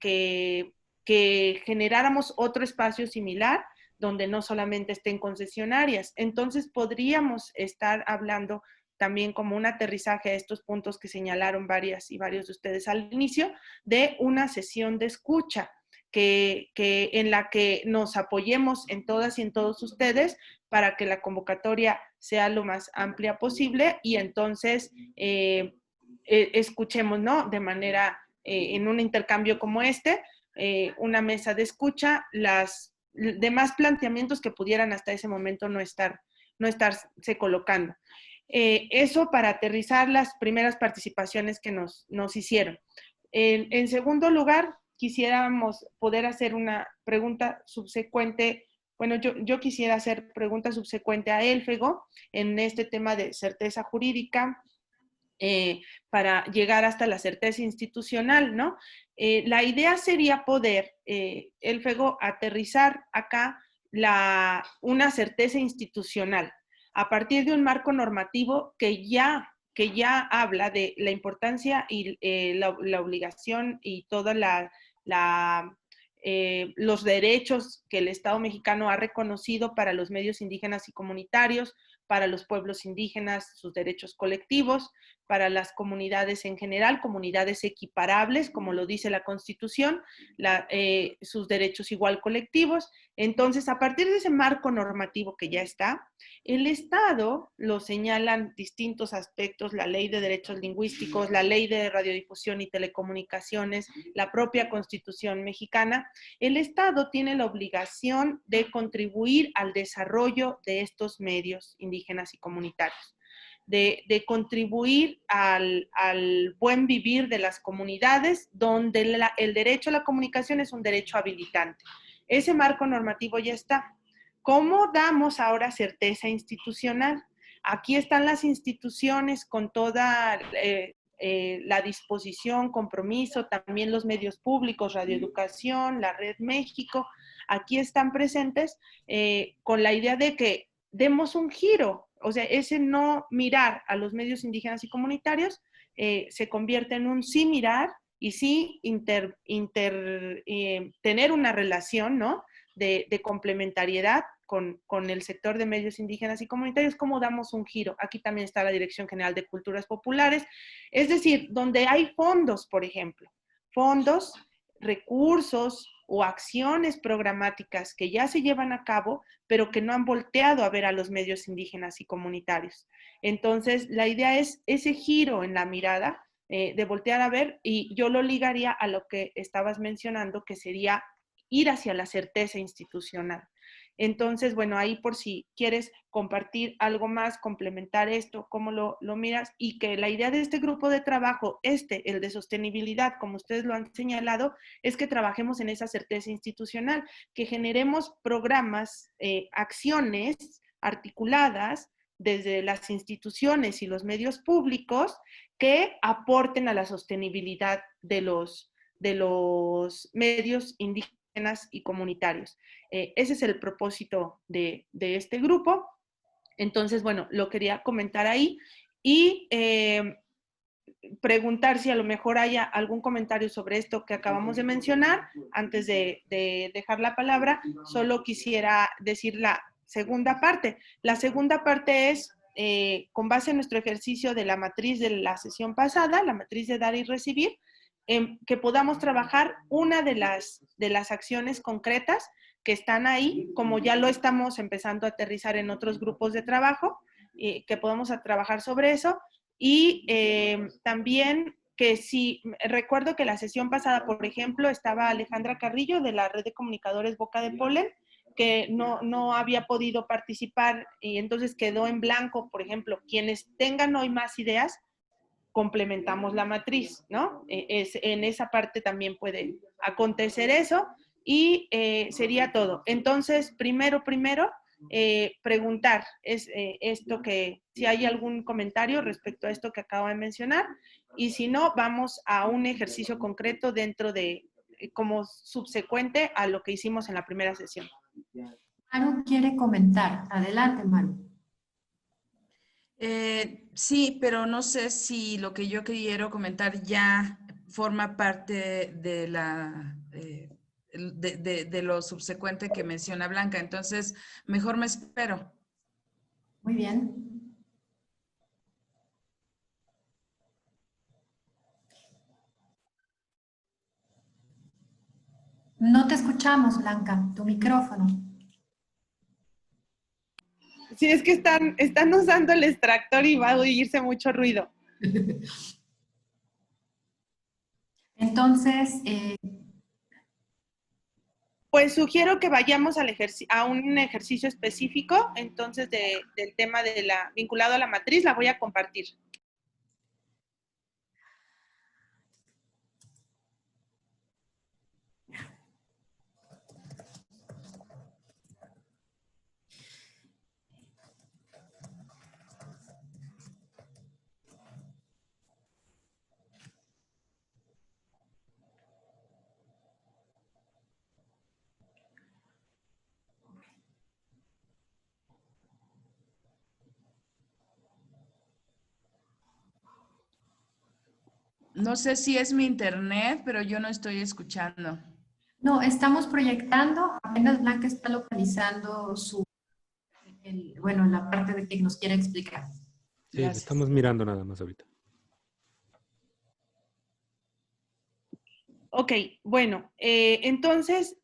generáramos otro espacio similar donde no solamente estén concesionarias. Entonces podríamos estar hablando también como un aterrizaje a estos puntos que señalaron varias y varios de ustedes al inicio, de una sesión de escucha en la que nos apoyemos en todas y en todos ustedes para que la convocatoria sea lo más amplia posible y entonces escuchemos, ¿no? De manera, en un intercambio como este, una mesa de escucha, las demás planteamientos que pudieran hasta ese momento no estarse colocando. Eso para aterrizar las primeras participaciones que nos hicieron. En segundo lugar, quisiéramos poder hacer una pregunta subsecuente. Bueno, yo quisiera hacer pregunta subsecuente a Elfego en este tema de certeza jurídica para llegar hasta la certeza institucional, ¿no? La idea sería poder, Elfego, aterrizar acá una certeza institucional a partir de un marco normativo que ya habla de la importancia y la obligación y toda los derechos que el Estado mexicano ha reconocido para los medios indígenas y comunitarios, para los pueblos indígenas, sus derechos colectivos, para las comunidades en general, comunidades equiparables, como lo dice la Constitución, sus derechos igual colectivos. Entonces, a partir de ese marco normativo que ya está, el Estado, lo señalan distintos aspectos, la Ley de Derechos Lingüísticos, la Ley de Radiodifusión y Telecomunicaciones, la propia Constitución mexicana, el Estado tiene la obligación de contribuir al desarrollo de estos medios indígenas y comunitarios, de contribuir al buen vivir de las comunidades, donde el derecho a la comunicación es un derecho habilitante. Ese marco normativo ya está. ¿Cómo damos ahora certeza institucional? Aquí están las instituciones con toda la disposición, compromiso, también los medios públicos, Radioeducación, la Red México, aquí están presentes con la idea de que demos un giro, o sea, ese no mirar a los medios indígenas y comunitarios se convierte en un sí mirar y sí tener una relación, ¿no? de complementariedad con el sector de medios indígenas y comunitarios. ¿Cómo damos un giro? Aquí también está la Dirección General de Culturas Populares, es decir, donde hay fondos, por ejemplo, fondos, recursos o acciones programáticas que ya se llevan a cabo, pero que no han volteado a ver a los medios indígenas y comunitarios. Entonces, la idea es ese giro en la mirada de voltear a ver, y yo lo ligaría a lo que estabas mencionando, que sería ir hacia la certeza institucional. Entonces, bueno, ahí por si quieres compartir algo más, complementar esto, cómo lo miras, y que la idea de este grupo de trabajo, el de sostenibilidad, como ustedes lo han señalado, es que trabajemos en esa certeza institucional, que generemos programas, acciones articuladas desde las instituciones y los medios públicos que aporten a la sostenibilidad de los medios indígenas y comunitarios. Ese es el propósito de este grupo. Entonces, bueno, lo quería comentar ahí y preguntar si a lo mejor haya algún comentario sobre esto que acabamos de mencionar. Antes de dejar la palabra, solo quisiera decir la segunda parte. La segunda parte es, con base en nuestro ejercicio de la matriz de la sesión pasada, la matriz de dar y recibir, que podamos trabajar una de las acciones concretas que están ahí, como ya lo estamos empezando a aterrizar en otros grupos de trabajo, que podamos trabajar sobre eso. Y también que si, recuerdo que la sesión pasada, por ejemplo, estaba Alejandra Carrillo de la Red de Comunicadores Boca de Polen, que no había podido participar y entonces quedó en blanco. Por ejemplo, quienes tengan hoy más ideas, complementamos la matriz, ¿no? En esa parte también puede acontecer eso y sería todo. Entonces, primero, preguntar esto, que si hay algún comentario respecto a esto que acabo de mencionar, y si no, vamos a un ejercicio concreto dentro de, como subsecuente a lo que hicimos en la primera sesión. Maru quiere comentar. Adelante, Maru. Sí, pero no sé si lo que yo quiero comentar ya forma parte de de lo subsecuente que menciona Blanca. Entonces, mejor me espero. Muy bien. No te escuchamos, Blanca. Tu micrófono. Sí, es que están usando el extractor y va a oírse mucho ruido. Entonces, pues sugiero que vayamos a un ejercicio específico, entonces del tema vinculado a la matriz, la voy a compartir. No sé si es mi internet, pero yo no estoy escuchando. no, estamos proyectando. Apenas Blanca está localizando bueno, la parte de que nos quiere explicar. Sí, le estamos mirando nada más ahorita. Ok, bueno, entonces,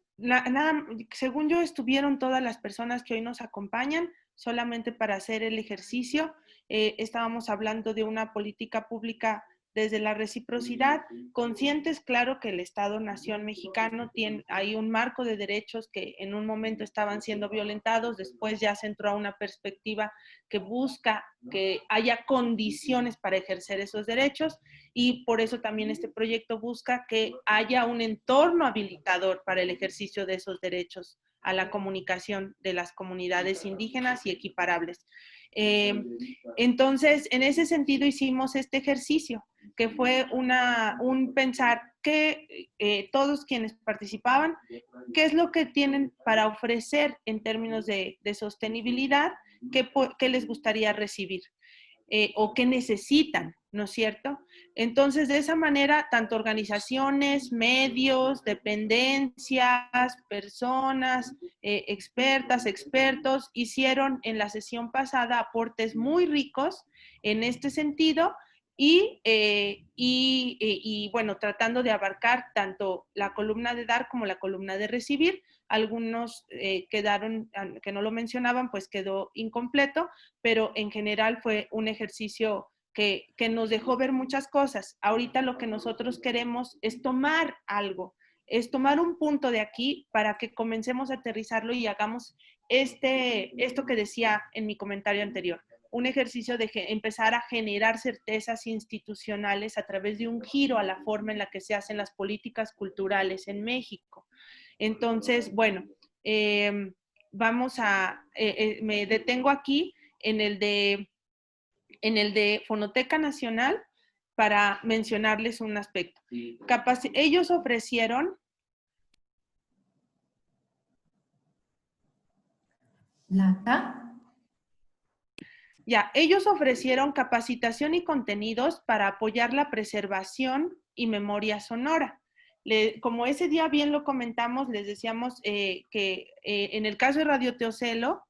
según yo, estuvieron todas las personas que hoy nos acompañan, solamente para hacer el ejercicio. Estábamos hablando de una política pública desde la reciprocidad, conscientes, claro, que el Estado-Nación mexicano hay un marco de derechos que en un momento estaban siendo violentados, después ya se entró a una perspectiva que busca que haya condiciones para ejercer esos derechos, y por eso también este proyecto busca que haya un entorno habilitador para el ejercicio de esos derechos a la comunicación de las comunidades indígenas y equiparables. Entonces, en ese sentido hicimos este ejercicio, que fue un pensar que todos quienes participaban, qué es lo que tienen para ofrecer en términos de sostenibilidad, qué les gustaría recibir. O qué necesitan, ¿no es cierto? Entonces, de esa manera, tanto organizaciones, medios, dependencias, personas, expertas, expertos, hicieron en la sesión pasada aportes muy ricos en este sentido y bueno, tratando de abarcar tanto la columna de dar como la columna de recibir. Algunos quedaron, que no lo mencionaban, pues quedó incompleto, pero en general fue un ejercicio que nos dejó ver muchas cosas. Ahorita lo que nosotros queremos es tomar algo, es tomar un punto de aquí para que comencemos a aterrizarlo y hagamos esto que decía en mi comentario anterior, un ejercicio de empezar a generar certezas institucionales a través de un giro a la forma en la que se hacen las políticas culturales en México. Entonces, bueno, me detengo aquí en el de Fonoteca Nacional para mencionarles un aspecto. Ellos ofrecieron... Blanca. Ya, ellos ofrecieron capacitación y contenidos para apoyar la preservación y memoria sonora. Como ese día bien lo comentamos, les decíamos que en el caso de Radio Teocelo,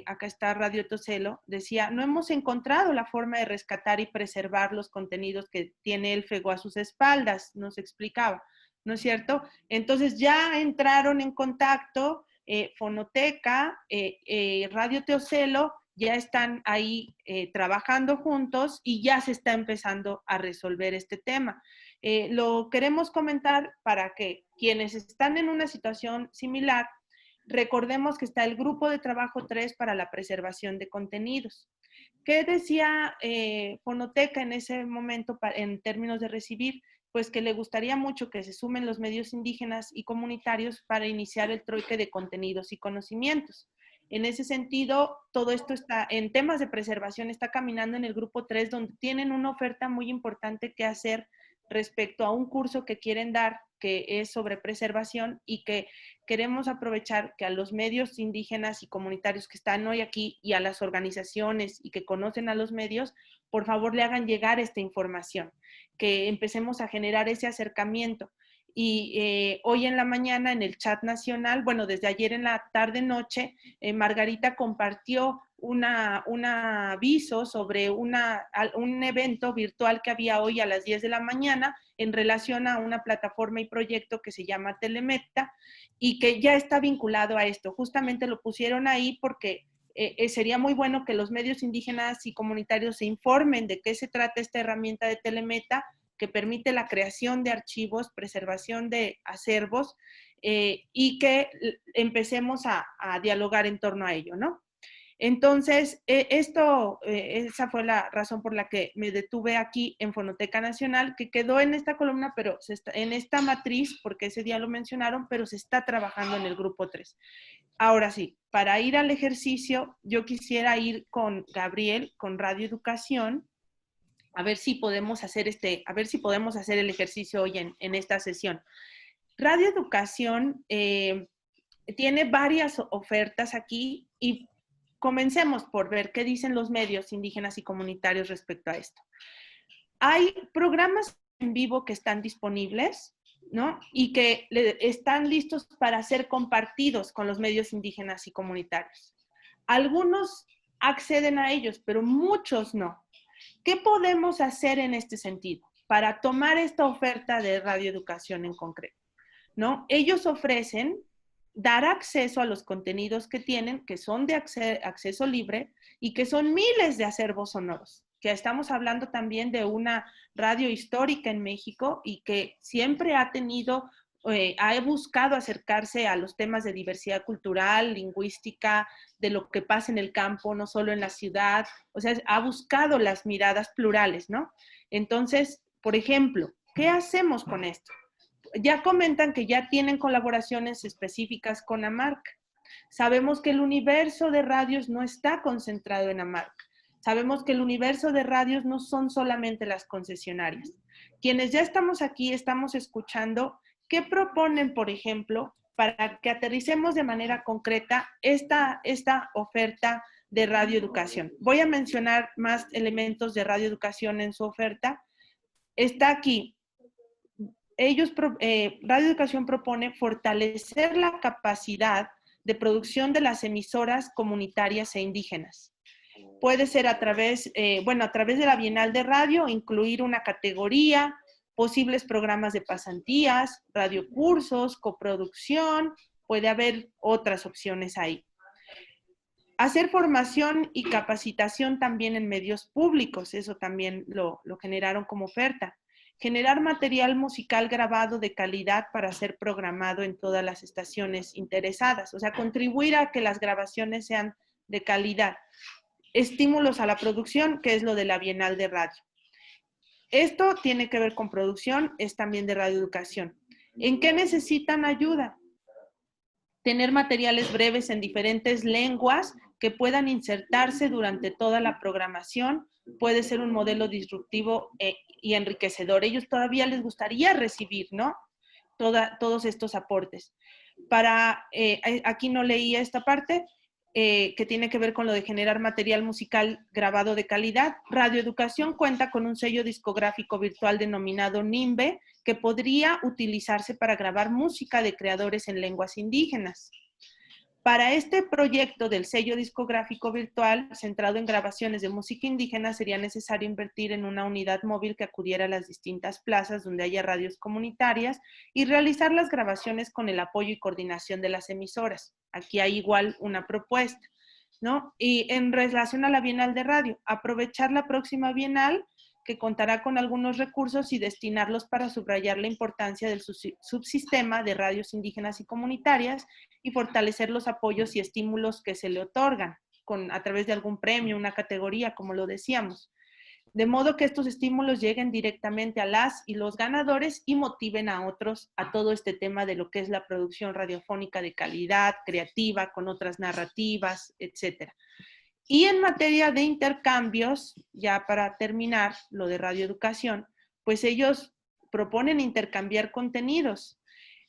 acá está Radio Teocelo, decía, no hemos encontrado la forma de rescatar y preservar los contenidos que tiene el FEGO a sus espaldas, nos explicaba, ¿no es cierto? Entonces ya entraron en contacto Fonoteca, Radio Teocelo, ya están ahí trabajando juntos y ya se está empezando a resolver este tema. Lo queremos comentar para que quienes están en una situación similar, recordemos que está el Grupo de Trabajo 3 para la preservación de contenidos. ¿Qué decía Fonoteca en ese momento en términos de recibir? Pues que le gustaría mucho que se sumen los medios indígenas y comunitarios para iniciar el troike de contenidos y conocimientos. En ese sentido, todo esto está, en temas de preservación, está caminando en el grupo 3, donde tienen una oferta muy importante que hacer respecto a un curso que quieren dar, que es sobre preservación, y que queremos aprovechar que a los medios indígenas y comunitarios que están hoy aquí y a las organizaciones y que conocen a los medios, por favor le hagan llegar esta información, que empecemos a generar ese acercamiento. Y hoy en la mañana en el chat nacional, bueno, desde ayer en la tarde-noche, Margarita compartió un aviso sobre un evento virtual que había hoy a las 10 de la mañana en relación a una plataforma y proyecto que se llama Telemeta y que ya está vinculado a esto. Justamente lo pusieron ahí porque sería muy bueno que los medios indígenas y comunitarios se informen de qué se trata esta herramienta de Telemeta, que permite la creación de archivos, preservación de acervos y que empecemos a dialogar en torno a ello, ¿no? Entonces, esa fue la razón por la que me detuve aquí en Fonoteca Nacional, que quedó en esta columna, pero en esta matriz, porque ese día lo mencionaron, pero se está trabajando en el grupo 3. Ahora sí, para ir al ejercicio, yo quisiera ir con Gabriel, con Radio Educación, a ver si podemos hacer el ejercicio hoy en esta sesión. Radio Educación tiene varias ofertas aquí y comencemos por ver qué dicen los medios indígenas y comunitarios respecto a esto. Hay programas en vivo que están disponibles, ¿no? Y que están listos para ser compartidos con los medios indígenas y comunitarios. Algunos acceden a ellos, pero muchos no. ¿Qué podemos hacer en este sentido para tomar esta oferta de radioeducación en concreto? ¿No? Ellos ofrecen dar acceso a los contenidos que tienen, que son de acceso libre y que son miles de acervos sonoros, que estamos hablando también de una radio histórica en México y que siempre ha tenido, ha buscado acercarse a los temas de diversidad cultural, lingüística, de lo que pasa en el campo, no solo en la ciudad, o sea, ha buscado las miradas plurales, ¿no? Entonces, por ejemplo, ¿qué hacemos con esto? Ya comentan que ya tienen colaboraciones específicas con AMARC. Sabemos que el universo de radios no está concentrado en AMARC. Sabemos que el universo de radios no son solamente las concesionarias. Quienes ya estamos aquí, estamos escuchando qué proponen, por ejemplo, para que aterricemos de manera concreta esta oferta de radioeducación. Voy a mencionar más elementos de radioeducación en su oferta. Está aquí. Radio Educación propone fortalecer la capacidad de producción de las emisoras comunitarias e indígenas. Puede ser a través de la Bienal de Radio, incluir una categoría, posibles programas de pasantías, radiocursos, coproducción, puede haber otras opciones ahí. Hacer formación y capacitación también en medios públicos, eso también lo generaron como oferta. Generar material musical grabado de calidad para ser programado en todas las estaciones interesadas, o sea, contribuir a que las grabaciones sean de calidad. Estímulos a la producción, que es lo de la Bienal de Radio. Esto tiene que ver con producción, es también de radioeducación. ¿En qué necesitan ayuda? Tener materiales breves en diferentes lenguas que puedan insertarse durante toda la programación puede ser un modelo disruptivo y enriquecedor. Ellos todavía les gustaría recibir, ¿no? Todos estos aportes. Aquí no leía esta parte, que tiene que ver con lo de generar material musical grabado de calidad. Radioeducación cuenta con un sello discográfico virtual denominado NIMBE, que podría utilizarse para grabar música de creadores en lenguas indígenas. Para este proyecto del sello discográfico virtual, centrado en grabaciones de música indígena, sería necesario invertir en una unidad móvil que acudiera a las distintas plazas donde haya radios comunitarias y realizar las grabaciones con el apoyo y coordinación de las emisoras. Aquí hay igual una propuesta, ¿no? Y en relación a la Bienal de Radio, aprovechar la próxima Bienal, que contará con algunos recursos y destinarlos para subrayar la importancia del subsistema de radios indígenas y comunitarias y fortalecer los apoyos y estímulos que se le otorgan a través de algún premio, una categoría, como lo decíamos. De modo que estos estímulos lleguen directamente a las y los ganadores y motiven a otros a todo este tema de lo que es la producción radiofónica de calidad, creativa, con otras narrativas, etcétera. Y en materia de intercambios, ya para terminar lo de radioeducación, pues ellos proponen intercambiar contenidos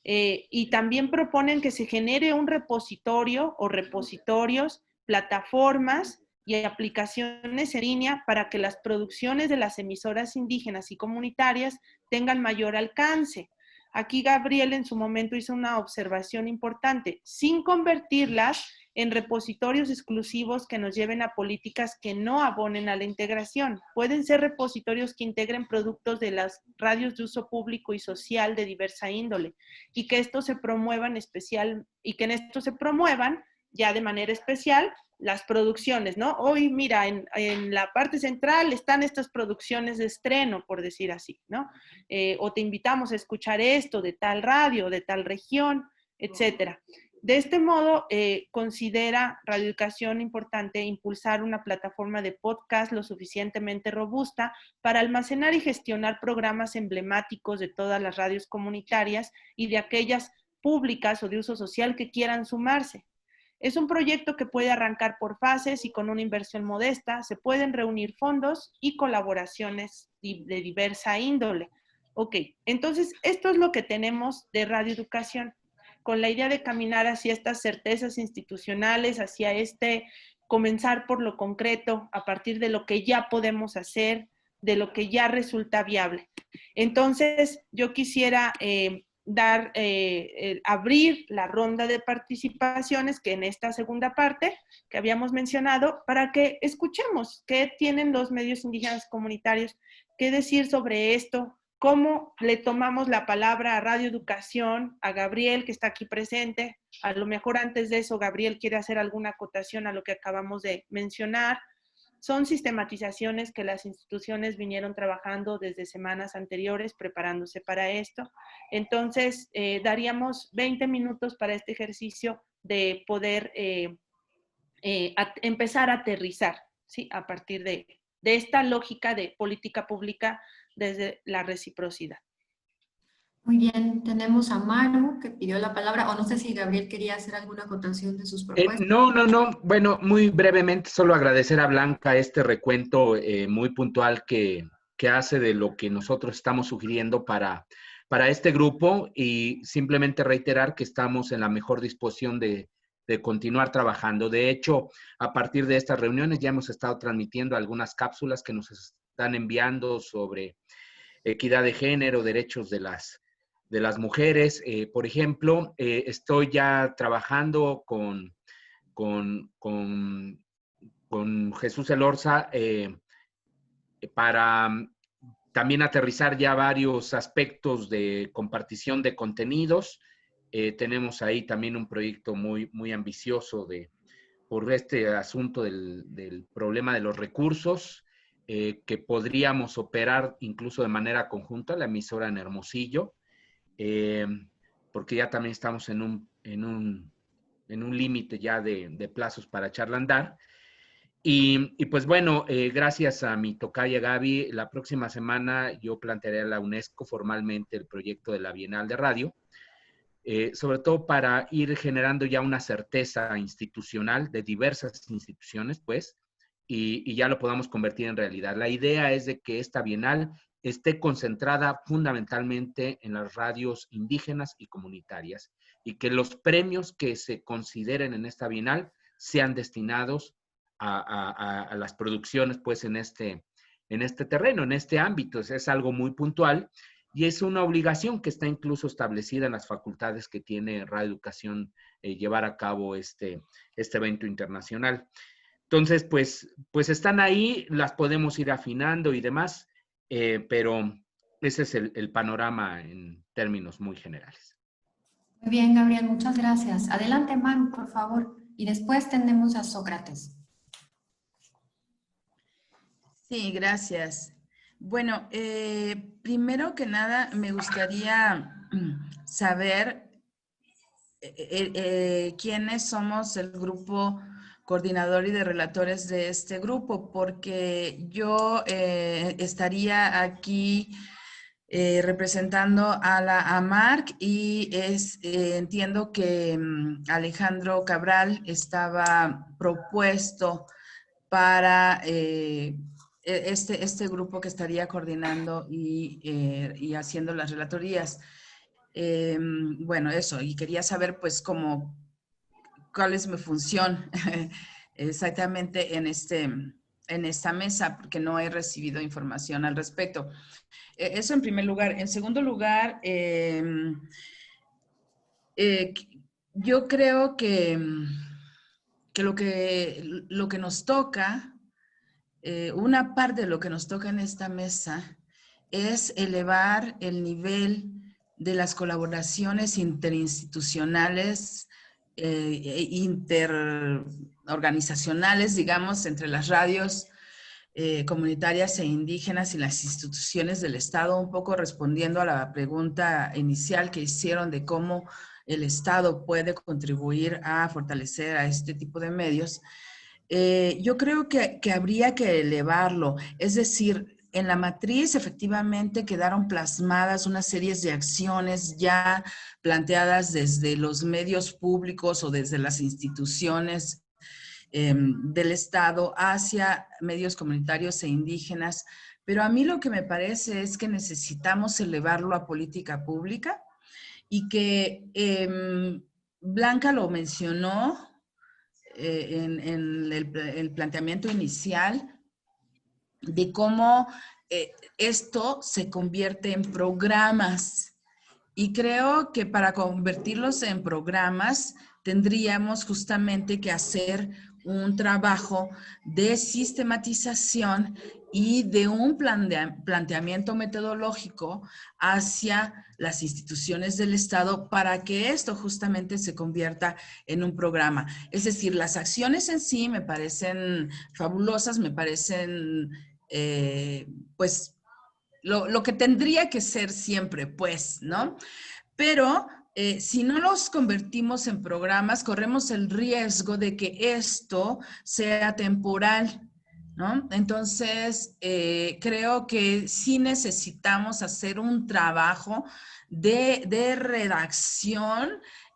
y también proponen que se genere un repositorio o repositorios, plataformas y aplicaciones en línea para que las producciones de las emisoras indígenas y comunitarias tengan mayor alcance. Aquí Gabriel en su momento hizo una observación importante, sin convertirlas en repositorios exclusivos que nos lleven a políticas que no abonen a la integración. Pueden ser repositorios que integren productos de las radios de uso público y social de diversa índole y que estos se promuevan ya de manera especial las producciones, ¿no? Hoy, mira, en la parte central están estas producciones de estreno, por decir así, ¿no? O te invitamos a escuchar esto de tal radio, de tal región, etcétera. De este modo, considera Radioeducación importante impulsar una plataforma de podcast lo suficientemente robusta para almacenar y gestionar programas emblemáticos de todas las radios comunitarias y de aquellas públicas o de uso social que quieran sumarse. Es un proyecto que puede arrancar por fases y con una inversión modesta se pueden reunir fondos y colaboraciones de diversa índole. Ok, entonces esto es lo que tenemos de Radioeducación, con la idea de caminar hacia estas certezas institucionales, hacia comenzar por lo concreto, a partir de lo que ya podemos hacer, de lo que ya resulta viable. Entonces, yo quisiera abrir la ronda de participaciones que en esta segunda parte que habíamos mencionado para que escuchemos qué tienen los medios indígenas comunitarios que decir sobre esto, cómo le tomamos la palabra a Radioeducación, a Gabriel que está aquí presente. A lo mejor antes de eso Gabriel quiere hacer alguna acotación a lo que acabamos de mencionar. Son sistematizaciones que las instituciones vinieron trabajando desde semanas anteriores preparándose para esto. Entonces, daríamos 20 minutos para este ejercicio de poder empezar a aterrizar, ¿sí? A partir de esta lógica de política pública desde la reciprocidad. Muy bien, tenemos a Maru que pidió la palabra, o no sé si Gabriel quería hacer alguna acotación de sus propuestas. No. Bueno, muy brevemente, solo agradecer a Blanca este recuento muy puntual que hace de lo que nosotros estamos sugiriendo para este grupo y simplemente reiterar que estamos en la mejor disposición de continuar trabajando. De hecho, a partir de estas reuniones ya hemos estado transmitiendo algunas cápsulas que nos están enviando sobre equidad de género, derechos de las mujeres. Por ejemplo, estoy ya trabajando con Jesús Elorza para también aterrizar ya varios aspectos de compartición de contenidos. Tenemos ahí también un proyecto muy ambicioso de por este asunto del problema de los recursos, que podríamos operar incluso de manera conjunta, la emisora en Hermosillo, porque ya también estamos en un límite ya de plazos para echarla a andar. Y pues bueno, gracias a mi tocaya Gaby, la próxima semana yo plantearé a la UNESCO formalmente el proyecto de la Bienal de Radio, sobre todo para ir generando ya una certeza institucional de diversas instituciones, pues, y ya lo podamos convertir en realidad. La idea es de que esta Bienal esté concentrada fundamentalmente en las radios indígenas y comunitarias, y que los premios que se consideren en esta Bienal sean destinados a las producciones, pues, en este terreno, en este ámbito. Es algo muy puntual y es una obligación que está incluso establecida en las facultades que tiene Radio Educación, llevar a cabo este evento internacional. Entonces, pues están ahí, las podemos ir afinando y demás, pero ese es el panorama en términos muy generales. Muy bien, Gabriel, muchas gracias. Adelante, Maru, por favor. Y después tenemos a Sócrates. Sí, gracias. Bueno, primero que nada me gustaría saber quiénes somos el grupo coordinador y de relatores de este grupo, porque yo estaría aquí representando a la AMARC y entiendo que Alejandro Cabral estaba propuesto para este grupo que estaría coordinando y haciendo las relatorías. Bueno, eso, y quería saber pues cuál es mi función exactamente en esta mesa, porque no he recibido información al respecto. Eso en primer lugar. En segundo lugar, yo creo que lo que nos toca, una parte de lo que nos toca en esta mesa es elevar el nivel de las colaboraciones interinstitucionales, interorganizacionales, digamos, entre las radios comunitarias e indígenas y las instituciones del Estado, un poco respondiendo a la pregunta inicial que hicieron de cómo el Estado puede contribuir a fortalecer a este tipo de medios. Yo creo que habría que elevarlo, es decir, en la matriz efectivamente quedaron plasmadas una serie de acciones ya planteadas desde los medios públicos o desde las instituciones del Estado hacia medios comunitarios e indígenas, pero a mí lo que me parece es que necesitamos elevarlo a política pública y que Blanca lo mencionó en el planteamiento inicial de cómo esto se convierte en programas. Y creo que para convertirlos en programas tendríamos justamente que hacer un trabajo de sistematización y de un planteamiento metodológico hacia las instituciones del Estado para que esto justamente se convierta en un programa. Es decir, las acciones en sí me parecen fabulosas, me parecen pues lo que tendría que ser siempre, pues, ¿no? Pero si no los convertimos en programas, corremos el riesgo de que esto sea temporal, ¿no? Entonces, creo que sí necesitamos hacer un trabajo de redacción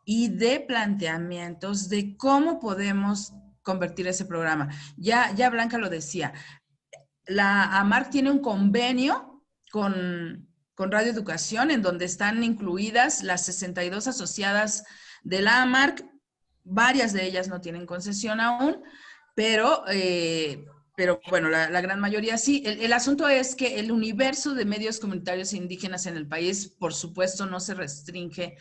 y de planteamientos de cómo podemos convertir ese programa. Ya Blanca lo decía, la AMARC tiene un convenio con Radio Educación, en donde están incluidas las 62 asociadas de la AMARC. Varias de ellas no tienen concesión aún, pero bueno, la gran mayoría sí. El asunto es que el universo de medios comunitarios indígenas en el país, por supuesto, no se restringe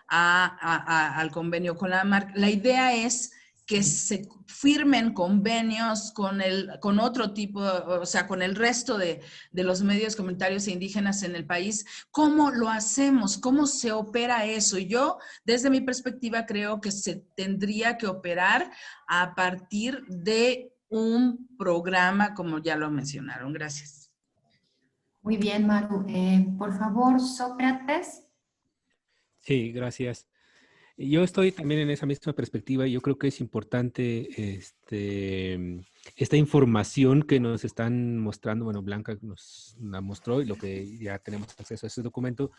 al convenio con la AMARC. La idea es que se firmen convenios con otro tipo, o sea, con el resto de los medios comunitarios e indígenas en el país. ¿Cómo lo hacemos? ¿Cómo se opera eso? Yo, desde mi perspectiva, creo que se tendría que operar a partir de un programa, como ya lo mencionaron. Gracias. Muy bien, Maru. Por favor, Sócrates. Sí, gracias. Yo estoy también en esa misma perspectiva y yo creo que es importante esta información que nos están mostrando, bueno, Blanca nos la mostró y lo que ya tenemos acceso a ese documento,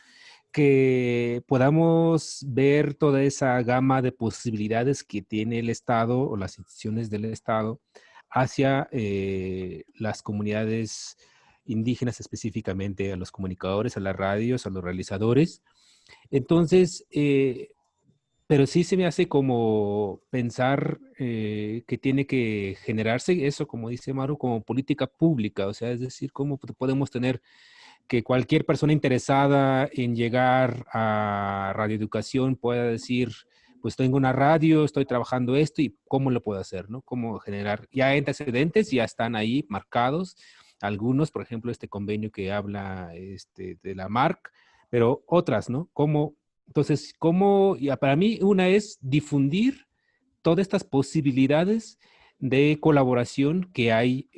que podamos ver toda esa gama de posibilidades que tiene el Estado o las instituciones del Estado hacia las comunidades indígenas, específicamente a los comunicadores, a las radios, a los realizadores. Entonces, pero sí se me hace como pensar que tiene que generarse eso, como dice Maru, como política pública, o sea, es decir, cómo podemos tener que cualquier persona interesada en llegar a radioeducación pueda decir, pues tengo una radio, estoy trabajando esto y cómo lo puedo hacer, ¿no? Cómo generar, ya hay antecedentes, ya están ahí marcados, algunos, por ejemplo, este convenio que habla de la MARC, pero otras, ¿no? Entonces, para mí una es difundir todas estas posibilidades de colaboración que hay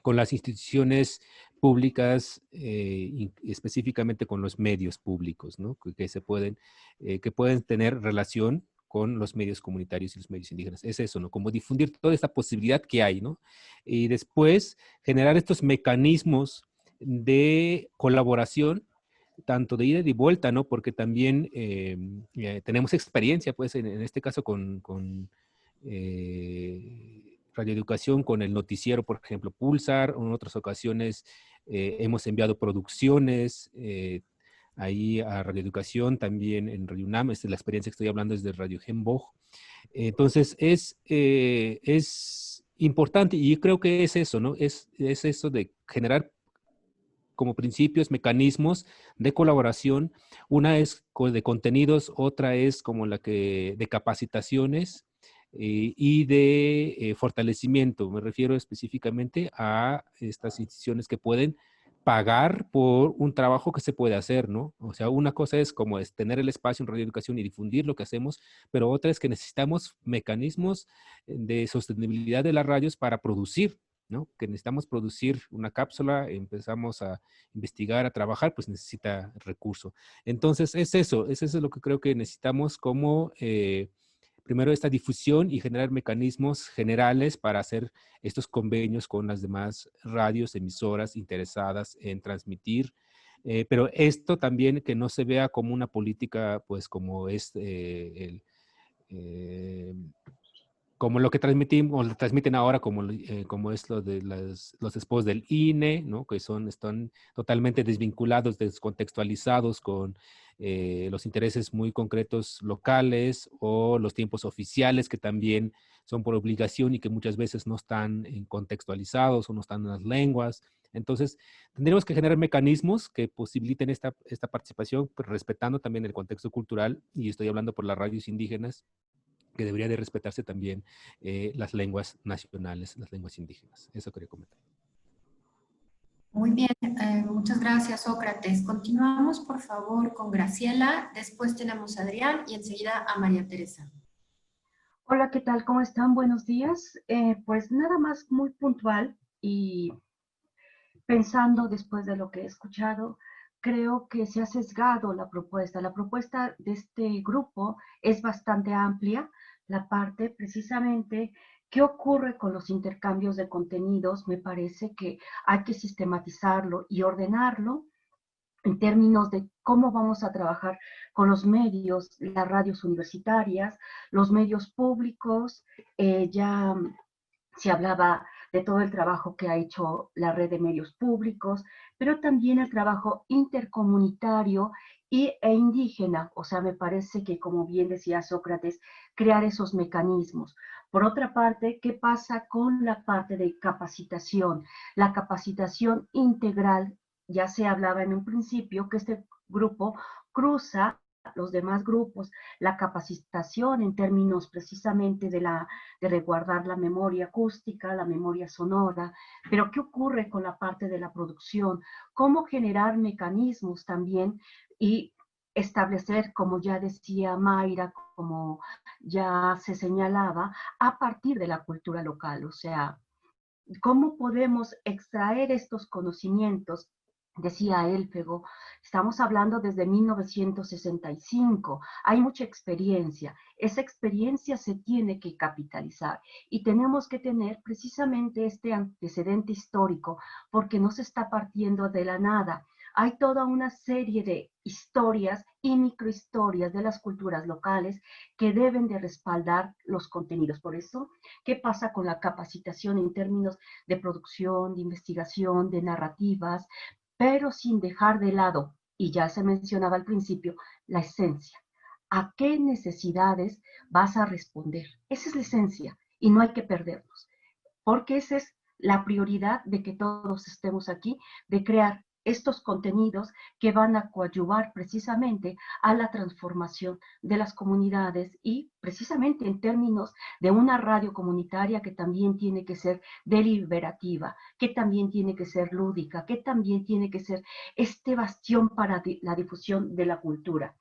con las instituciones públicas, específicamente con los medios públicos, ¿no? Que pueden tener relación con los medios comunitarios y los medios indígenas. Es eso, ¿no? Como difundir toda esta posibilidad que hay, ¿no? Y después generar estos mecanismos de colaboración, tanto de ida y de vuelta, ¿no? Porque también tenemos experiencia, pues, en este caso con radioeducación, con el noticiero, por ejemplo, Pulsar. En otras ocasiones hemos enviado producciones ahí a radioeducación, también en Radio UNAM. La experiencia que estoy hablando es de Radio Hembog. Entonces, es importante y yo creo que es eso, ¿no? Es eso de generar como principios, mecanismos de colaboración. Una es de contenidos, otra es como de capacitaciones y de fortalecimiento. Me refiero específicamente a estas instituciones que pueden pagar por un trabajo que se puede hacer, ¿no? O sea, una cosa es como tener el espacio en radioeducación y difundir lo que hacemos, pero otra es que necesitamos mecanismos de sostenibilidad de las radios para producir, ¿no? Que necesitamos producir una cápsula, empezamos a investigar, a trabajar, pues necesita recurso. Entonces, es eso lo que creo que necesitamos como, primero, esta difusión y generar mecanismos generales para hacer estos convenios con las demás radios, emisoras interesadas en transmitir. Pero esto también que no se vea como una política, pues como es como lo que transmitimos, o lo transmiten ahora, como es lo de los spots del INE, ¿no? Que están totalmente desvinculados, descontextualizados con los intereses muy concretos locales o los tiempos oficiales que también son por obligación y que muchas veces no están contextualizados o no están en las lenguas. Entonces, tendríamos que generar mecanismos que posibiliten esta participación, pues, respetando también el contexto cultural, y estoy hablando por las radios indígenas, que debería de respetarse también las lenguas nacionales, las lenguas indígenas. Eso quería comentar. Muy bien, muchas gracias, Sócrates. Continuamos, por favor, con Graciela, después tenemos a Adrián y enseguida a María Teresa. Hola, ¿qué tal? ¿Cómo están? Buenos días. Pues nada más muy puntual y pensando después de lo que he escuchado, creo que se ha sesgado la propuesta. La propuesta de este grupo es bastante amplia. La parte precisamente, ¿qué ocurre con los intercambios de contenidos? Me parece que hay que sistematizarlo y ordenarlo en términos de cómo vamos a trabajar con los medios, las radios universitarias, los medios públicos. Ya se hablaba de todo el trabajo que ha hecho la red de medios públicos, pero también el trabajo intercomunitario e indígena. O sea, me parece que, como bien decía Sócrates, crear esos mecanismos. Por otra parte, ¿qué pasa con la parte de capacitación? La capacitación integral, ya se hablaba en un principio que este grupo cruza los demás grupos, la capacitación en términos precisamente de resguardar la memoria acústica, la memoria sonora, pero ¿qué ocurre con la parte de la producción? ¿Cómo generar mecanismos también y establecer, como ya decía Mayra, como ya se señalaba, a partir de la cultura local? O sea, ¿cómo podemos extraer estos conocimientos? Decía Elfego, estamos hablando desde 1965, hay mucha experiencia, esa experiencia se tiene que capitalizar y tenemos que tener precisamente este antecedente histórico porque no se está partiendo de la nada. Hay toda una serie de historias y microhistorias de las culturas locales que deben de respaldar los contenidos. Por eso, ¿qué pasa con la capacitación en términos de producción, de investigación, de narrativas, pero sin dejar de lado, y ya se mencionaba al principio, la esencia? ¿A qué necesidades vas a responder? Esa es la esencia y no hay que perdernos, porque esa es la prioridad de que todos estemos aquí, de crear estos contenidos que van a coadyuvar precisamente a la transformación de las comunidades y precisamente en términos de una radio comunitaria que también tiene que ser deliberativa, que también tiene que ser lúdica, que también tiene que ser este bastión para la difusión de la cultura.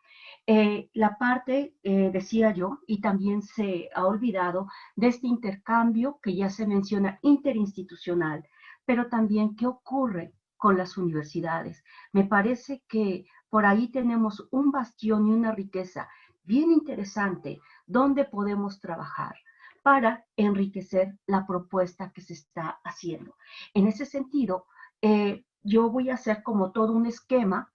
La parte, decía yo, y también se ha olvidado, de este intercambio que ya se menciona interinstitucional, pero también qué ocurre con las universidades. Me parece que por ahí tenemos un bastión y una riqueza bien interesante donde podemos trabajar para enriquecer la propuesta que se está haciendo. En ese sentido, yo voy a hacer como todo un esquema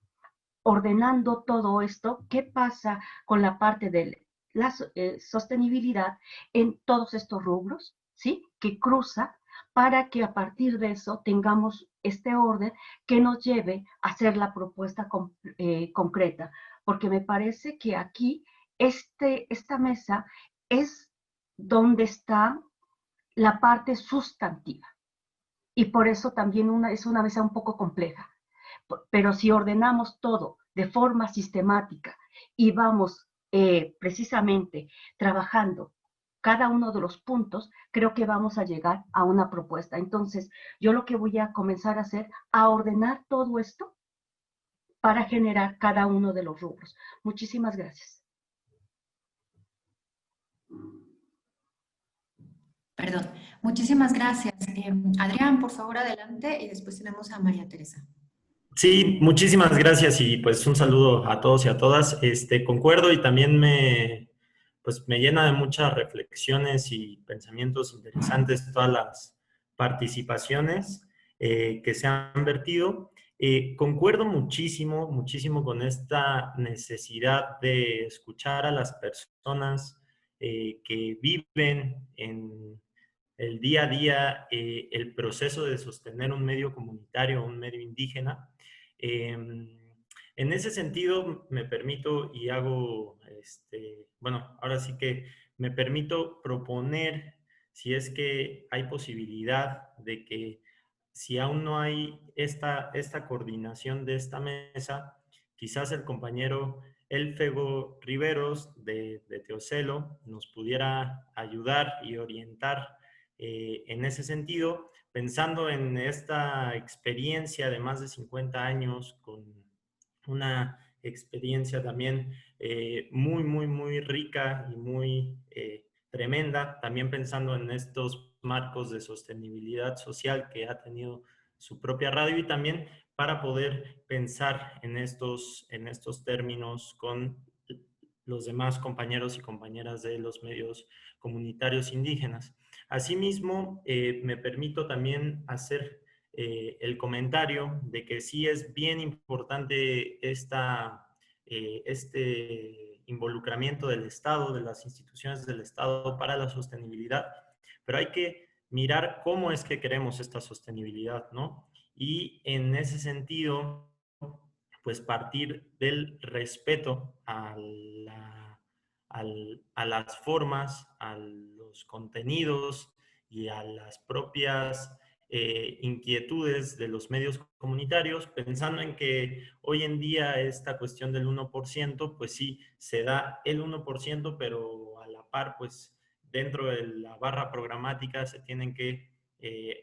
ordenando todo esto, qué pasa con la parte de la sostenibilidad en todos estos rubros, ¿sí? Que cruza para que a partir de eso tengamos este orden que nos lleve a hacer la propuesta concreta. Porque me parece que aquí esta mesa es donde está la parte sustantiva. Y por eso también es una mesa un poco compleja. Pero si ordenamos todo de forma sistemática y vamos precisamente trabajando cada uno de los puntos, creo que vamos a llegar a una propuesta. Entonces, yo lo que voy a comenzar a hacer, a ordenar todo esto para generar cada uno de los rubros. Muchísimas gracias. Perdón, muchísimas gracias. Adrián, por favor, adelante y después tenemos a María Teresa. Sí, muchísimas gracias y pues un saludo a todos y a todas. Concuerdo y también me llena de muchas reflexiones y pensamientos interesantes todas las participaciones que se han vertido. Concuerdo muchísimo, muchísimo con esta necesidad de escuchar a las personas que viven en el día a día el proceso de sostener un medio comunitario, un medio indígena. En ese sentido, me permito y hago, bueno, ahora sí que me permito proponer, si es que hay posibilidad de que si aún no hay esta coordinación de esta mesa, quizás el compañero Elfego Riveros de Teocelo nos pudiera ayudar y orientar en ese sentido, pensando en esta experiencia de más de 50 años, con una experiencia también muy, muy, muy rica y muy tremenda, también pensando en estos marcos de sostenibilidad social que ha tenido su propia radio y también para poder pensar en estos términos con los demás compañeros y compañeras de los medios comunitarios indígenas. Asimismo, me permito también hacer el comentario de que sí es bien importante este involucramiento del Estado, de las instituciones del Estado para la sostenibilidad, pero hay que mirar cómo es que queremos esta sostenibilidad, ¿no? Y en ese sentido, pues partir del respeto a las formas, a los contenidos y a las propias inquietudes de los medios comunitarios, pensando en que hoy en día esta cuestión del 1%, pues sí, se da el 1%, pero a la par, pues dentro de la barra programática se tienen que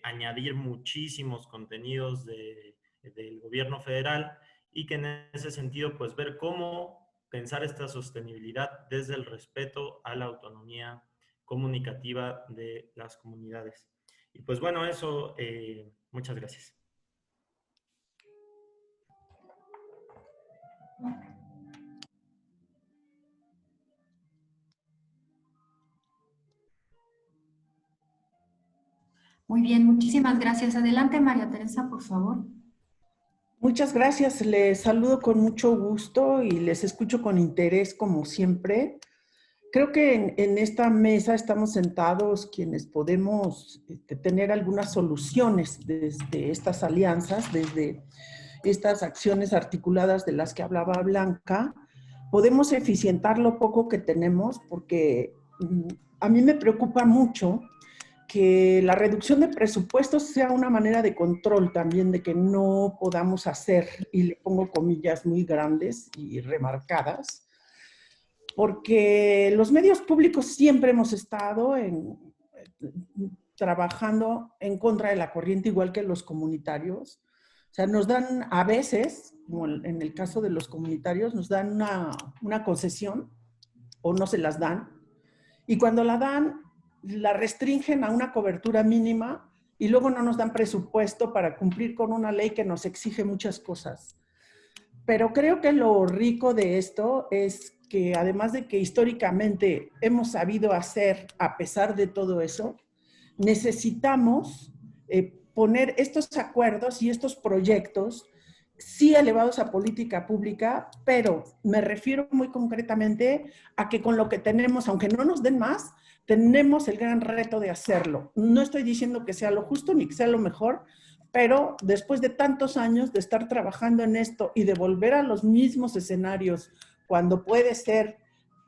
añadir muchísimos contenidos del gobierno federal, y que en ese sentido, pues ver cómo pensar esta sostenibilidad desde el respeto a la autonomía comunicativa de las comunidades. Y pues bueno, eso, muchas gracias. Muy bien, muchísimas gracias. Adelante, María Teresa, por favor. Muchas gracias. Les saludo con mucho gusto y les escucho con interés, como siempre. Creo que en esta mesa estamos sentados quienes podemos tener algunas soluciones desde estas alianzas, desde estas acciones articuladas de las que hablaba Blanca. Podemos eficientar lo poco que tenemos, porque a mí me preocupa mucho que la reducción de presupuestos sea una manera de control también de que no podamos hacer, y le pongo comillas muy grandes y remarcadas, porque los medios públicos siempre hemos estado trabajando en contra de la corriente, igual que los comunitarios. O sea, nos dan a veces, como en el caso de los comunitarios, nos dan una concesión o no se las dan. Y cuando la dan, la restringen a una cobertura mínima y luego no nos dan presupuesto para cumplir con una ley que nos exige muchas cosas. Pero creo que lo rico de esto es que además de que históricamente hemos sabido hacer a pesar de todo eso, necesitamos poner estos acuerdos y estos proyectos sí elevados a política pública, pero me refiero muy concretamente a que con lo que tenemos, aunque no nos den más, tenemos el gran reto de hacerlo. No estoy diciendo que sea lo justo ni que sea lo mejor, pero después de tantos años de estar trabajando en esto y de volver a los mismos escenarios, cuando puede ser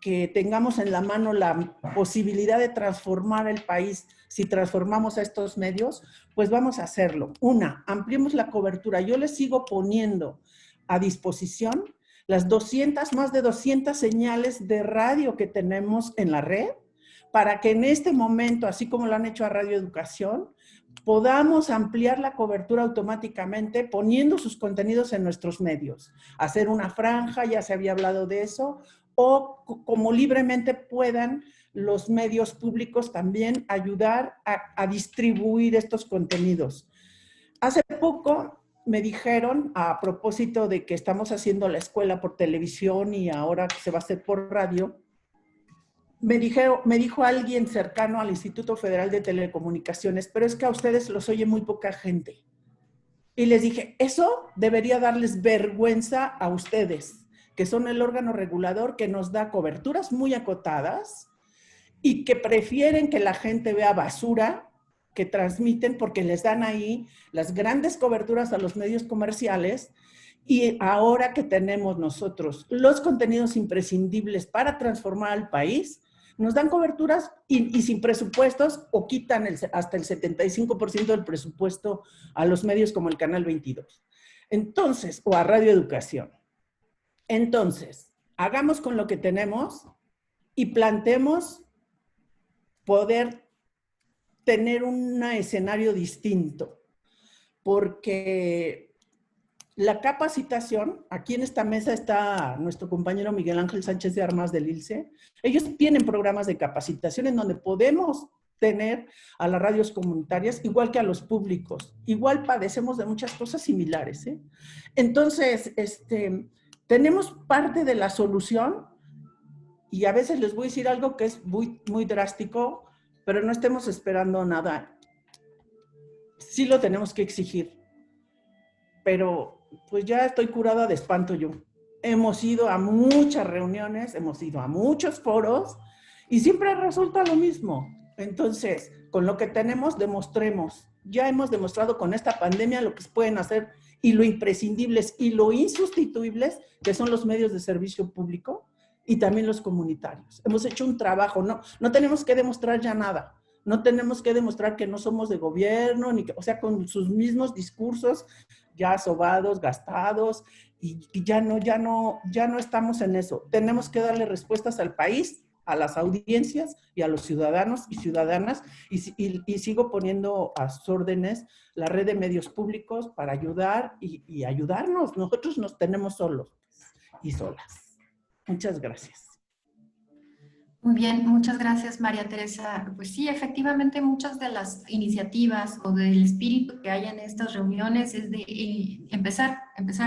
que tengamos en la mano la posibilidad de transformar el país si transformamos a estos medios, pues vamos a hacerlo. Una, ampliemos la cobertura. Yo les sigo poniendo a disposición las más de 200 señales de radio que tenemos en la red, para que en este momento, así como lo han hecho a Radio Educación, podamos ampliar la cobertura automáticamente poniendo sus contenidos en nuestros medios. Hacer una franja, ya se había hablado de eso, o como libremente puedan los medios públicos también ayudar a distribuir estos contenidos. Hace poco me dijeron, a propósito de que estamos haciendo la escuela por televisión y ahora se va a hacer por radio, me dijo alguien cercano al Instituto Federal de Telecomunicaciones, pero es que a ustedes los oye muy poca gente. Y les dije, eso debería darles vergüenza a ustedes, que son el órgano regulador que nos da coberturas muy acotadas y que prefieren que la gente vea basura que transmiten porque les dan ahí las grandes coberturas a los medios comerciales. Y ahora que tenemos nosotros los contenidos imprescindibles para transformar al país, nos dan coberturas y sin presupuestos o quitan hasta el 75% del presupuesto a los medios como el Canal 22. Entonces, o a Radio Educación. Entonces, hagamos con lo que tenemos y planteemos poder tener un escenario distinto. Porque la capacitación, aquí en esta mesa está nuestro compañero Miguel Ángel Sánchez de Armas del ILCE, ellos tienen programas de capacitación en donde podemos tener a las radios comunitarias, igual que a los públicos. Igual padecemos de muchas cosas similares, ¿eh? Entonces, tenemos parte de la solución y a veces les voy a decir algo que es muy, muy drástico, pero no estemos esperando nada. Sí lo tenemos que exigir, pero pues ya estoy curada de espanto yo. Hemos ido a muchas reuniones, hemos ido a muchos foros y siempre resulta lo mismo. Entonces, con lo que tenemos, demostremos. Ya hemos demostrado con esta pandemia lo que pueden hacer y lo imprescindibles y lo insustituibles que son los medios de servicio público y también los comunitarios. Hemos hecho un trabajo, no tenemos que demostrar ya nada. No tenemos que demostrar que no somos de gobierno, ni que, o sea, con sus mismos discursos ya sobados, gastados, y ya no estamos en eso. Tenemos que darle respuestas al país, a las audiencias y a los ciudadanos y ciudadanas, y sigo poniendo a sus órdenes la red de medios públicos para ayudar y ayudarnos. Nosotros nos tenemos solos y solas. Muchas gracias. Muy bien, muchas gracias, María Teresa. Pues sí, efectivamente, muchas de las iniciativas o del espíritu que hay en estas reuniones es de empezar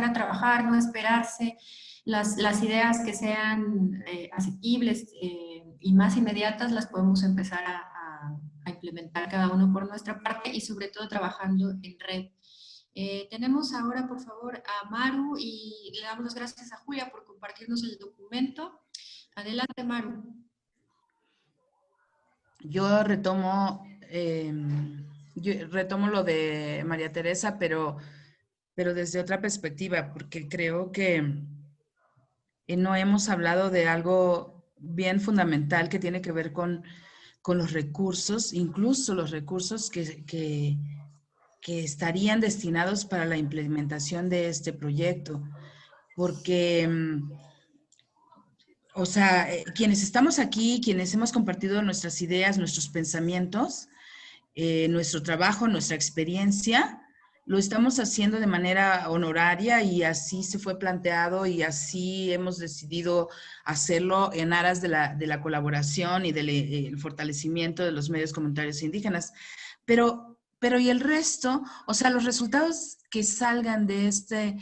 a trabajar, no esperarse. Las ideas que sean asequibles y más inmediatas las podemos empezar a implementar cada uno por nuestra parte y sobre todo trabajando en red. Tenemos ahora, por favor, a Maru y le damos las gracias a Julia por compartirnos el documento. Adelante, Maru. Yo retomo lo de María Teresa, pero desde otra perspectiva, porque creo que no hemos hablado de algo bien fundamental que tiene que ver con los recursos, incluso los recursos que estarían destinados para la implementación de este proyecto. Porque, o sea, quienes estamos aquí, quienes hemos compartido nuestras ideas, nuestros pensamientos, nuestro trabajo, nuestra experiencia, lo estamos haciendo de manera honoraria y así se fue planteado y así hemos decidido hacerlo en aras de la colaboración y del fortalecimiento de los medios comunitarios indígenas. Pero y el resto, o sea, los resultados que salgan de este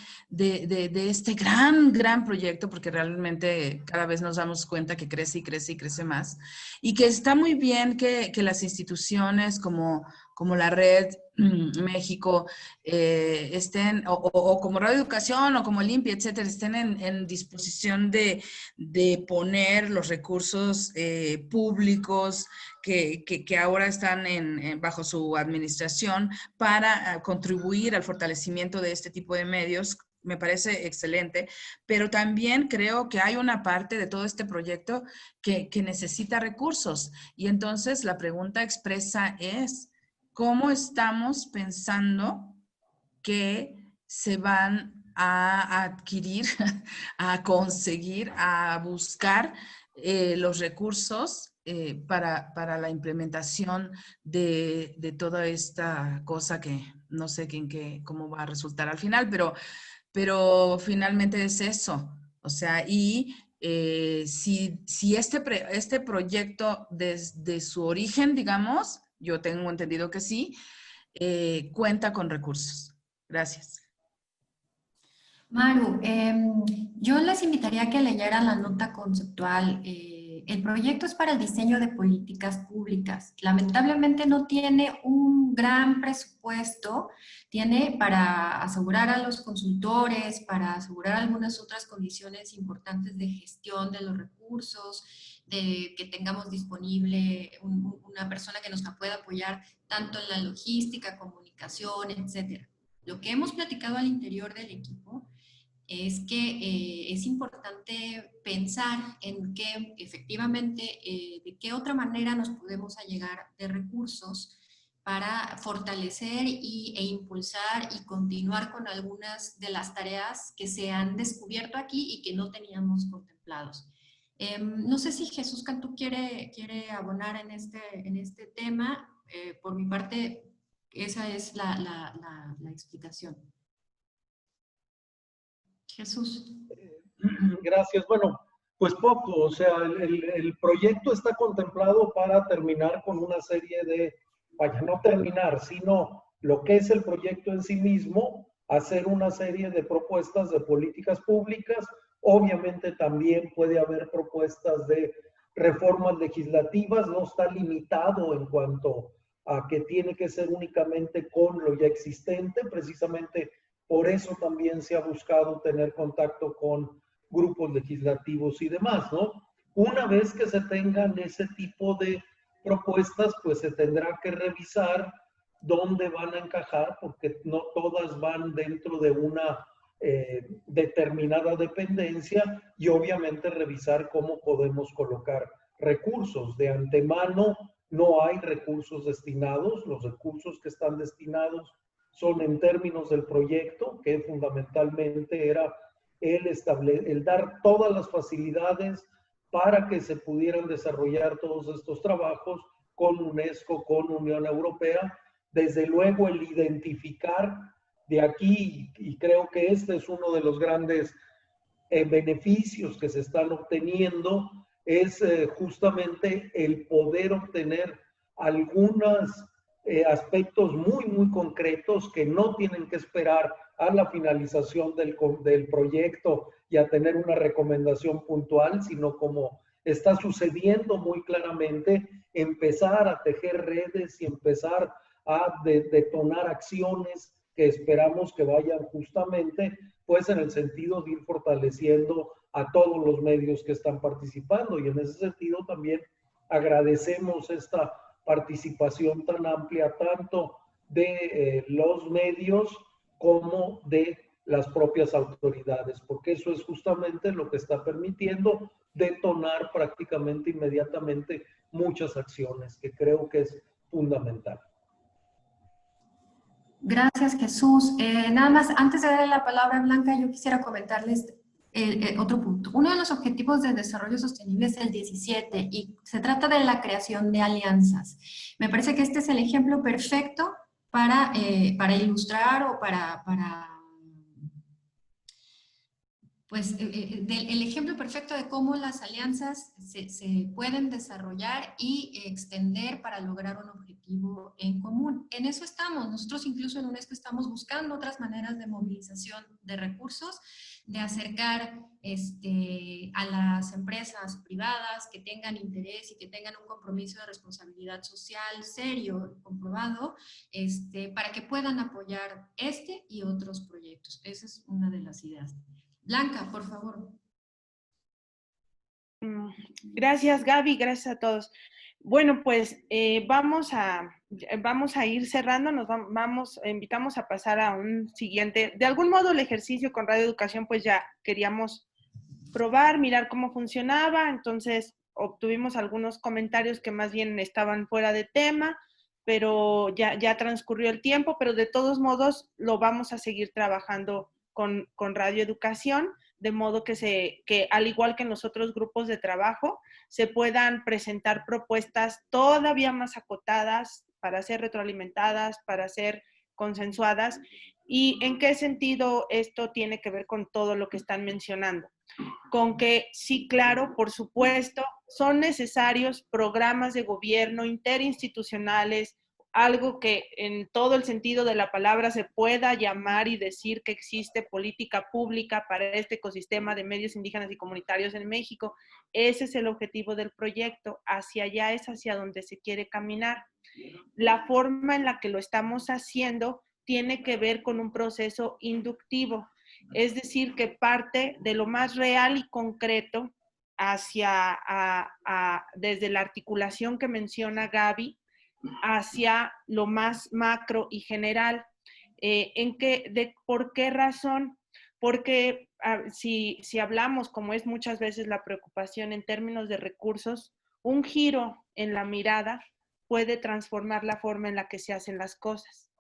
gran proyecto, porque realmente cada vez nos damos cuenta que crece y crece y crece más, y que está muy bien que las instituciones como la Red México estén, o como Radio Educación, o como Limpia, etcétera, estén en disposición de poner los recursos públicos que ahora están bajo su administración para contribuir al fortalecimiento de este tipo de medios. Me parece excelente, pero también creo que hay una parte de todo este proyecto que necesita recursos. Y entonces la pregunta expresa es, ¿cómo estamos pensando que se van a adquirir, a conseguir, a buscar los recursos para la implementación de toda esta cosa que no sé cómo va a resultar al final, pero finalmente es eso. O sea, y si este proyecto desde su origen, digamos, yo tengo entendido que sí, cuenta con recursos. Gracias. Maru, yo les invitaría a que leyeran la nota conceptual. El proyecto es para el diseño de políticas públicas. Lamentablemente no tiene un gran presupuesto, tiene para asegurar a los consultores, para asegurar algunas otras condiciones importantes de gestión de los recursos, de que tengamos disponible una persona que nos pueda apoyar tanto en la logística, comunicación, etcétera. Lo que hemos platicado al interior del equipo es que es importante pensar en que efectivamente de qué otra manera nos podemos allegar de recursos para fortalecer e impulsar y continuar con algunas de las tareas que se han descubierto aquí y que no teníamos contemplados. No sé si Jesús Cantú quiere abonar en este tema. Por mi parte, esa es la explicación. Jesús. Gracias. Bueno, pues poco. O sea, el proyecto está contemplado para terminar con una serie de, vaya, no terminar, sino lo que es el proyecto en sí mismo, hacer una serie de propuestas de políticas públicas. Obviamente también puede haber propuestas de reformas legislativas, no está limitado en cuanto a que tiene que ser únicamente con lo ya existente. Precisamente por eso también se ha buscado tener contacto con grupos legislativos y demás, ¿no? Una vez que se tengan ese tipo de propuestas, pues se tendrá que revisar dónde van a encajar, porque no todas van dentro de una determinada dependencia, y obviamente revisar cómo podemos colocar recursos. De antemano no hay recursos destinados. Los recursos que están destinados son en términos del proyecto, que fundamentalmente era el dar todas las facilidades para que se pudieran desarrollar todos estos trabajos con UNESCO, con Unión Europea. Desde luego el identificar de aquí, y creo que este es uno de los grandes beneficios que se están obteniendo, es justamente el poder obtener algunos aspectos muy concretos que no tienen que esperar a la finalización del proyecto y a tener una recomendación puntual, sino como está sucediendo muy claramente, empezar a tejer redes y empezar a detonar acciones que esperamos que vayan justamente pues en el sentido de ir fortaleciendo a todos los medios que están participando, y en ese sentido también agradecemos esta participación tan amplia tanto de los medios como de las propias autoridades, porque eso es justamente lo que está permitiendo detonar prácticamente inmediatamente muchas acciones, que creo que es fundamental. Gracias, Jesús. Nada más, antes de darle la palabra a Blanca, yo quisiera comentarles otro punto. Uno de los objetivos de desarrollo sostenible es el 17 y se trata de la creación de alianzas. Me parece que este es el ejemplo perfecto para ilustrar o el ejemplo perfecto de cómo las alianzas se pueden desarrollar y extender para lograr un objetivo en común. En eso estamos. Nosotros incluso en UNESCO estamos buscando otras maneras de movilización de recursos, de acercar a las empresas privadas que tengan interés y que tengan un compromiso de responsabilidad social serio, comprobado, para que puedan apoyar este y otros proyectos. Esa es una de las ideas. Blanca, por favor. Gracias, Gaby, gracias a todos. Bueno, pues vamos a ir cerrando, invitamos a pasar a un siguiente. De algún modo el ejercicio con Radio Educación, pues ya queríamos probar, mirar cómo funcionaba, entonces obtuvimos algunos comentarios que más bien estaban fuera de tema, pero ya transcurrió el tiempo, pero de todos modos lo vamos a seguir trabajando con Radio Educación, de modo que al igual que en los otros grupos de trabajo, se puedan presentar propuestas todavía más acotadas para ser retroalimentadas, para ser consensuadas. ¿Y en qué sentido esto tiene que ver con todo lo que están mencionando? Con que sí, claro, por supuesto, son necesarios programas de gobierno interinstitucionales, algo que en todo el sentido de la palabra se pueda llamar y decir que existe política pública para este ecosistema de medios indígenas y comunitarios en México. Ese es el objetivo del proyecto. Hacia allá es hacia donde se quiere caminar. La forma en la que lo estamos haciendo tiene que ver con un proceso inductivo, es decir, que parte de lo más real y concreto desde la articulación que menciona Gaby, hacia lo más macro y general. ¿Por qué razón? Porque si hablamos, como es muchas veces la preocupación en términos de recursos, un giro en la mirada puede transformar la forma en la que se hacen las cosas.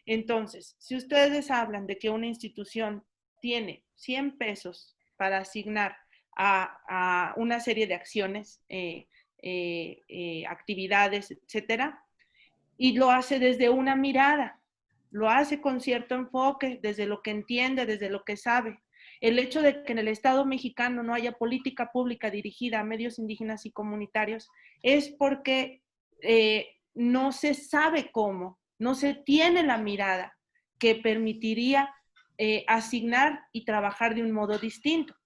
Entonces, si ustedes hablan de que una institución tiene 100 pesos para asignar a una serie de acciones, actividades, etcétera, y lo hace desde una mirada, lo hace con cierto enfoque, desde lo que entiende, desde lo que sabe. El hecho de que en el Estado mexicano no haya política pública dirigida a medios indígenas y comunitarios es porque no se sabe cómo, no se tiene la mirada que permitiría asignar y trabajar de un modo distinto.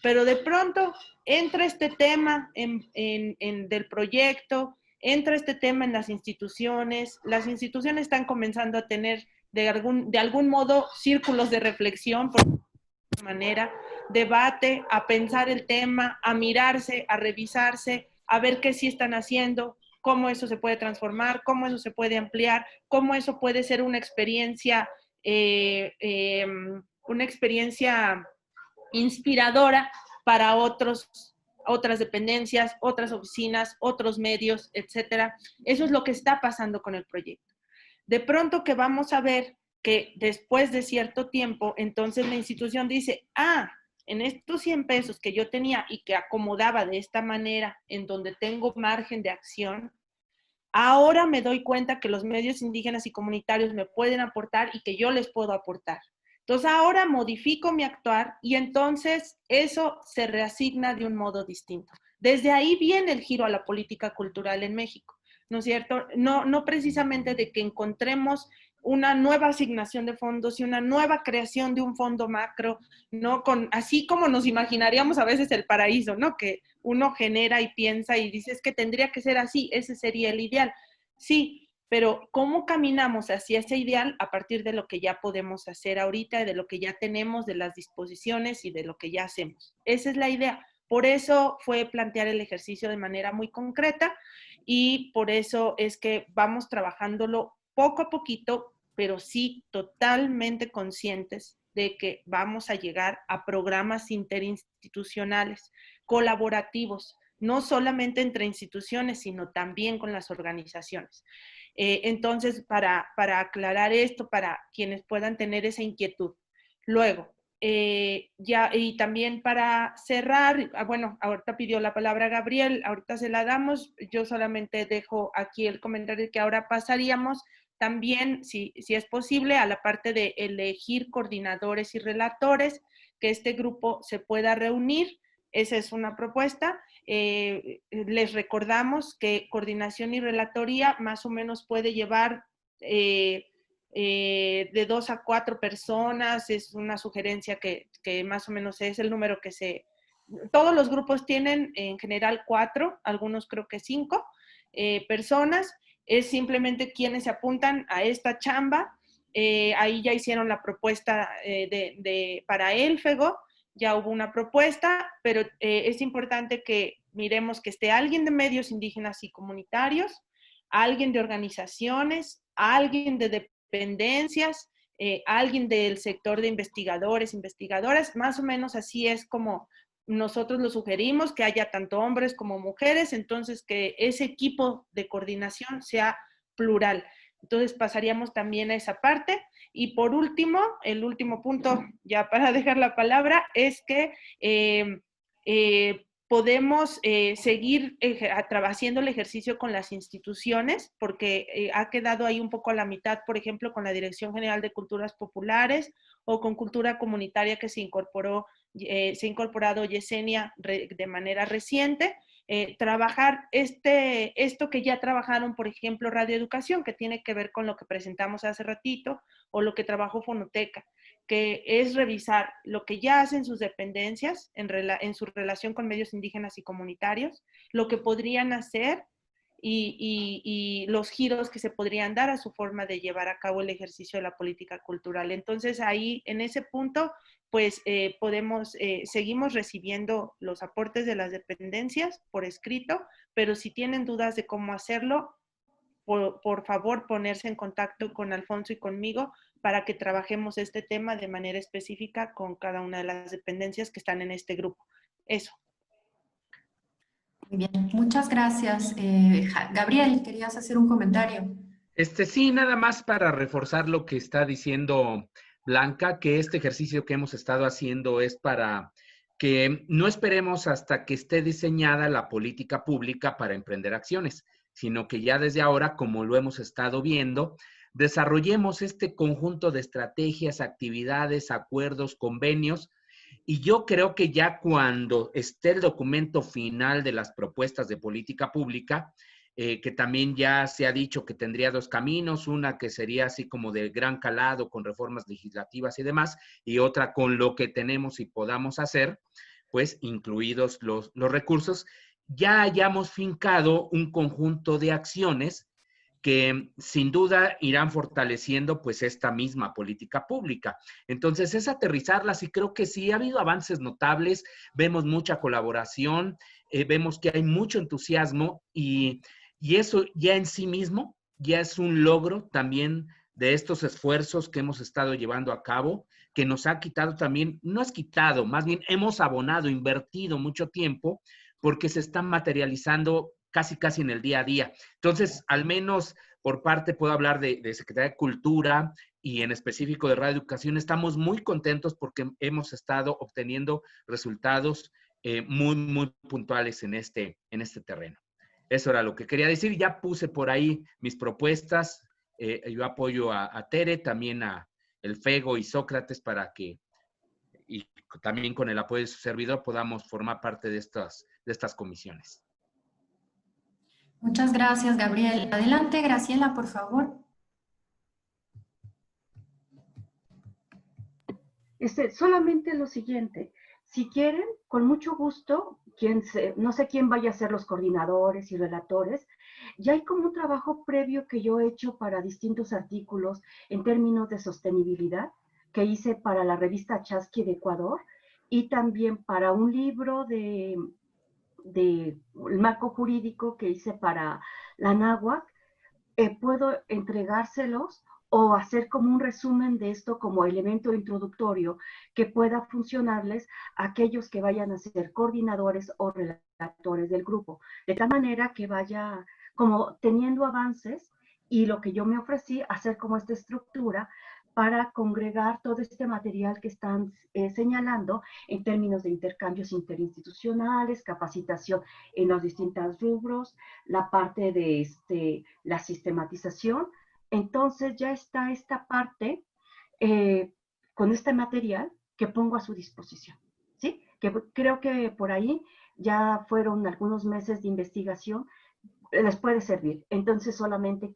Pero de pronto entra este tema del proyecto, entra este tema en las instituciones están comenzando a tener de algún modo círculos de reflexión, por manera, debate, a pensar el tema, a mirarse, a revisarse, a ver qué sí están haciendo, cómo eso se puede transformar, cómo eso se puede ampliar, cómo eso puede ser una experiencia inspiradora para otros otras dependencias, otras oficinas, otros medios, etcétera. Eso es lo que está pasando con el proyecto. De pronto que vamos a ver que después de cierto tiempo, entonces la institución dice, en estos 100 pesos que yo tenía y que acomodaba de esta manera, en donde tengo margen de acción, ahora me doy cuenta que los medios indígenas y comunitarios me pueden aportar y que yo les puedo aportar. Entonces ahora modifico mi actuar y entonces eso se reasigna de un modo distinto. Desde ahí viene el giro a la política cultural en México, ¿no es cierto? No precisamente de que encontremos una nueva asignación de fondos y una nueva creación de un fondo macro, ¿no? Así como nos imaginaríamos a veces el paraíso, ¿no? Que uno genera y piensa y dice, es que tendría que ser así, ese sería el ideal. Sí, pero ¿cómo caminamos hacia ese ideal a partir de lo que ya podemos hacer ahorita, de lo que ya tenemos, de las disposiciones y de lo que ya hacemos? Esa es la idea. Por eso fue plantear el ejercicio de manera muy concreta y por eso es que vamos trabajándolo poco a poquito, pero sí totalmente conscientes de que vamos a llegar a programas interinstitucionales, colaborativos, no solamente entre instituciones, sino también con las organizaciones. Entonces, para aclarar esto, para quienes puedan tener esa inquietud. Luego, y también para cerrar, bueno, ahorita pidió la palabra Gabriel, ahorita se la damos, yo solamente dejo aquí el comentario de que ahora pasaríamos también, si es posible, a la parte de elegir coordinadores y relatores, que este grupo se pueda reunir. Esa es una propuesta. Les recordamos que coordinación y relatoría más o menos puede llevar de 2 a 4 personas. Es una sugerencia que más o menos es el número que todos los grupos tienen en general 4, algunos creo que 5 personas. Es simplemente quienes se apuntan a esta chamba. Ahí ya hicieron la propuesta para Élfego, ya hubo una propuesta, pero es importante que miremos que esté alguien de medios indígenas y comunitarios, alguien de organizaciones, alguien de dependencias, alguien del sector de investigadores, investigadoras, más o menos así es como nosotros lo sugerimos, que haya tanto hombres como mujeres, entonces que ese equipo de coordinación sea plural. Entonces pasaríamos también a esa parte. Y por último, el último punto, ya para dejar la palabra, es que podemos seguir haciendo el ejercicio con las instituciones, porque ha quedado ahí un poco a la mitad, por ejemplo, con la Dirección General de Culturas Populares o con Cultura Comunitaria que se ha incorporado Yesenia de manera reciente. Trabajar esto que ya trabajaron, por ejemplo, Radioeducación, que tiene que ver con lo que presentamos hace ratito, o lo que trabajó Fonoteca, que es revisar lo que ya hacen sus dependencias en su relación con medios indígenas y comunitarios, lo que podrían hacer y los giros que se podrían dar a su forma de llevar a cabo el ejercicio de la política cultural. Entonces ahí, en ese punto, pues seguimos recibiendo los aportes de las dependencias por escrito, pero si tienen dudas de cómo hacerlo, por favor ponerse en contacto con Alfonso y conmigo para que trabajemos este tema de manera específica con cada una de las dependencias que están en este grupo. Eso. Muy bien, muchas gracias. Gabriel, ¿querías hacer un comentario? Sí, nada más para reforzar lo que está diciendo Blanca, que este ejercicio que hemos estado haciendo es para que no esperemos hasta que esté diseñada la política pública para emprender acciones, sino que ya desde ahora, como lo hemos estado viendo, desarrollemos este conjunto de estrategias, actividades, acuerdos, convenios. Y yo creo que ya cuando esté el documento final de las propuestas de política pública, que también ya se ha dicho que tendría 2 caminos, una que sería así como de gran calado con reformas legislativas y demás, y otra con lo que tenemos y podamos hacer, pues incluidos los recursos, ya hayamos fincado un conjunto de acciones que sin duda irán fortaleciendo pues esta misma política pública. Entonces es aterrizarlas y creo que sí ha habido avances notables, vemos mucha colaboración, vemos que hay mucho entusiasmo y eso ya en sí mismo ya es un logro también de estos esfuerzos que hemos estado llevando a cabo, que nos ha quitado también, no es quitado, más bien hemos abonado, invertido mucho tiempo, porque se están materializando casi en el día a día. Entonces, al menos por parte puedo hablar de Secretaría de Cultura y en específico de Radio Educación. Estamos muy contentos porque hemos estado obteniendo resultados muy puntuales en este terreno. Eso era lo que quería decir. Ya puse por ahí mis propuestas. Yo apoyo a Tere, también a el FEGO y Sócrates para que, y también con el apoyo de su servidor, podamos formar parte de estas comisiones. Muchas gracias, Gabriel. Adelante, Graciela, por favor. Solamente lo siguiente, si quieren, con mucho gusto, no sé quién vaya a ser los coordinadores y relatores, ya hay como un trabajo previo que yo he hecho para distintos artículos en términos de sostenibilidad, que hice para la revista Chasqui de Ecuador, y también para un libro de el marco jurídico que hice para la NAWAC. Puedo entregárselos o hacer como un resumen de esto como elemento introductorio que pueda funcionarles a aquellos que vayan a ser coordinadores o relatores del grupo, de tal manera que vaya como teniendo avances, y lo que yo me ofrecí, hacer como esta estructura para congregar todo este material que están señalando en términos de intercambios interinstitucionales, capacitación en los distintos rubros, la parte de la sistematización. Entonces ya está esta parte con este material que pongo a su disposición, ¿sí? Que creo que por ahí ya fueron algunos meses de investigación, les puede servir. Entonces solamente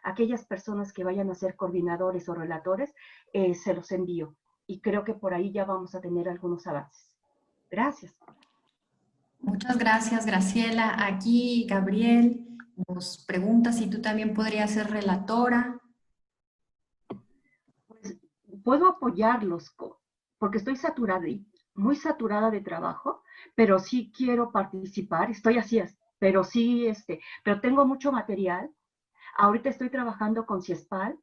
aquellas personas que vayan a ser coordinadores o relatores, se los envío. Y creo que por ahí ya vamos a tener algunos avances. Gracias. Muchas gracias, Graciela. Aquí Gabriel nos pregunta si tú también podrías ser relatora. Pues puedo apoyarlos porque estoy muy saturada de trabajo, pero sí quiero participar. Estoy así, pero sí, pero tengo mucho material. Ahorita estoy trabajando con CIESPAL.